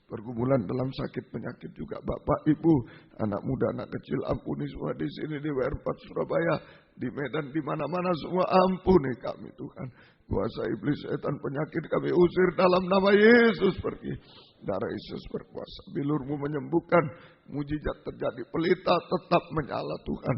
Pergumulan dalam sakit penyakit juga Bapak Ibu, anak muda, anak kecil, ampuni semua di sini di WR4 Surabaya, di Medan, di mana-mana semua ampuni kami Tuhan. Kuasa iblis, setan, penyakit kami usir dalam nama Yesus pergi. Darah Yesus berkuasa. Bilur-Mu menyembuhkan, mujizat terjadi, pelita tetap menyala Tuhan.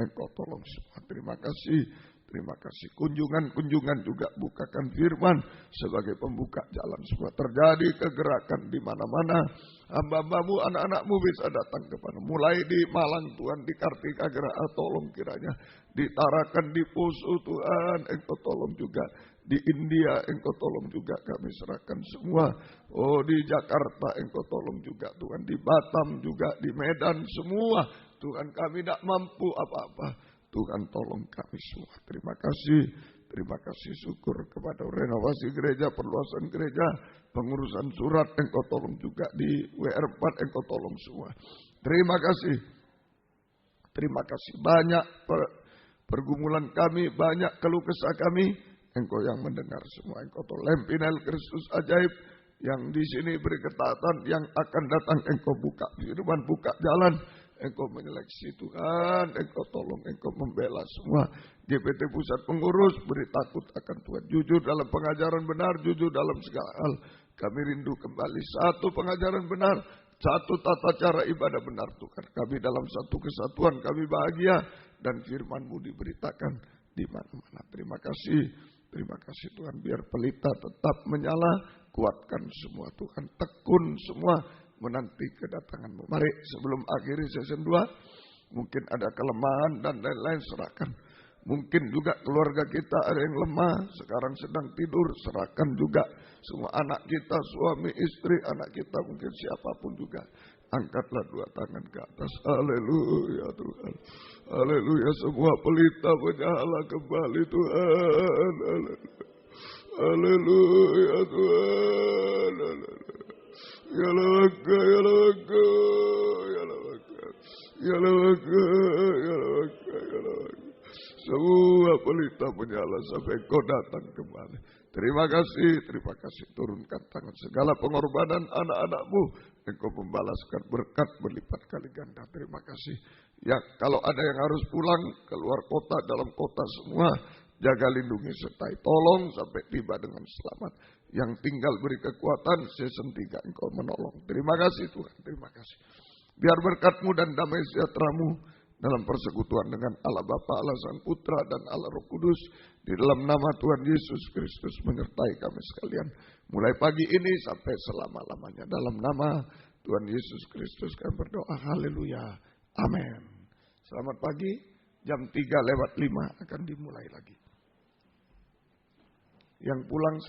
Engkau tolong semua. Terima kasih. Terima kasih. Kunjungan-kunjungan juga bukakan firman sebagai pembuka jalan semua. Terjadi kegerakan di mana-mana. Hamba-Hamba-Mu, anak-anak-Mu bisa datang kepada. Mulai di Malang Tuhan, di Kartika Geraha tolong kiranya. Di Tarakan, di Poso Tuhan, Engkau tolong juga. Di India Engkau tolong juga, kami serahkan semua. Oh di Jakarta Engkau tolong juga Tuhan. Di Batam juga, di Medan semua. Tuhan kami tidak mampu apa-apa. Tuhan tolong kami semua. Terima kasih syukur kepada renovasi gereja, perluasan gereja, pengurusan surat Engkau tolong juga di WR4 Engkau tolong semua. Terima kasih banyak pergumulan kami, banyak keluh kesah kami, Engkau yang mendengar semua. Engkau tolong Lempinel Kristus ajaib yang di sini beri ketatan, yang akan datang Engkau buka firman, buka jalan. Engkau menyeleksi Tuhan, Engkau tolong, Engkau membela semua. GPT Pusat Pengurus, beri takut akan Tuhan. Jujur dalam pengajaran benar, jujur dalam segala hal. Kami rindu kembali satu pengajaran benar, satu tata cara ibadah benar Tuhan. Kami dalam satu kesatuan, kami bahagia. Dan firman-Mu diberitakan di mana-mana. Terima kasih Tuhan. Biar pelita tetap menyala, kuatkan semua Tuhan. Tekun semua. Menanti kedatangan-Mu. Mari sebelum akhiri season 2, mungkin ada kelemahan dan lain-lain serahkan. Mungkin juga keluarga kita ada yang lemah, sekarang sedang tidur, serahkan juga. Semua anak kita, suami, istri, anak kita, mungkin siapapun juga. Angkatlah dua tangan ke atas. Haleluya Tuhan. Haleluya, semua pelita menyala kembali Tuhan. Haleluya Tuhan. Haleluya. Ya laka, ya laka, ya laka, ya laka, ya laka, ya laka. Semua pelita menyala sampai Kau datang kembali. Terima kasih. Turunkan tangan segala pengorbanan anak-anak-Mu. Engkau membalaskan berkat berlipat kali ganda. Terima kasih. Ya, kalau ada yang harus pulang keluar kota, dalam kota semua, jaga lindungi sertai. Tolong sampai tiba dengan selamat. Yang tinggal beri kekuatan, season 3 Engkau menolong. Terima kasih Tuhan, terima kasih. Biar berkat-Mu dan damai sejahtera-Mu dalam persekutuan dengan Allah Bapa, Allah Sang Putra, dan Allah Roh Kudus. Di dalam nama Tuhan Yesus Kristus menyertai kami sekalian. Mulai pagi ini sampai selama-lamanya. Dalam nama Tuhan Yesus Kristus kami berdoa. Haleluya. Amin. Selamat pagi. Jam 3:05 akan dimulai lagi. Yang pulang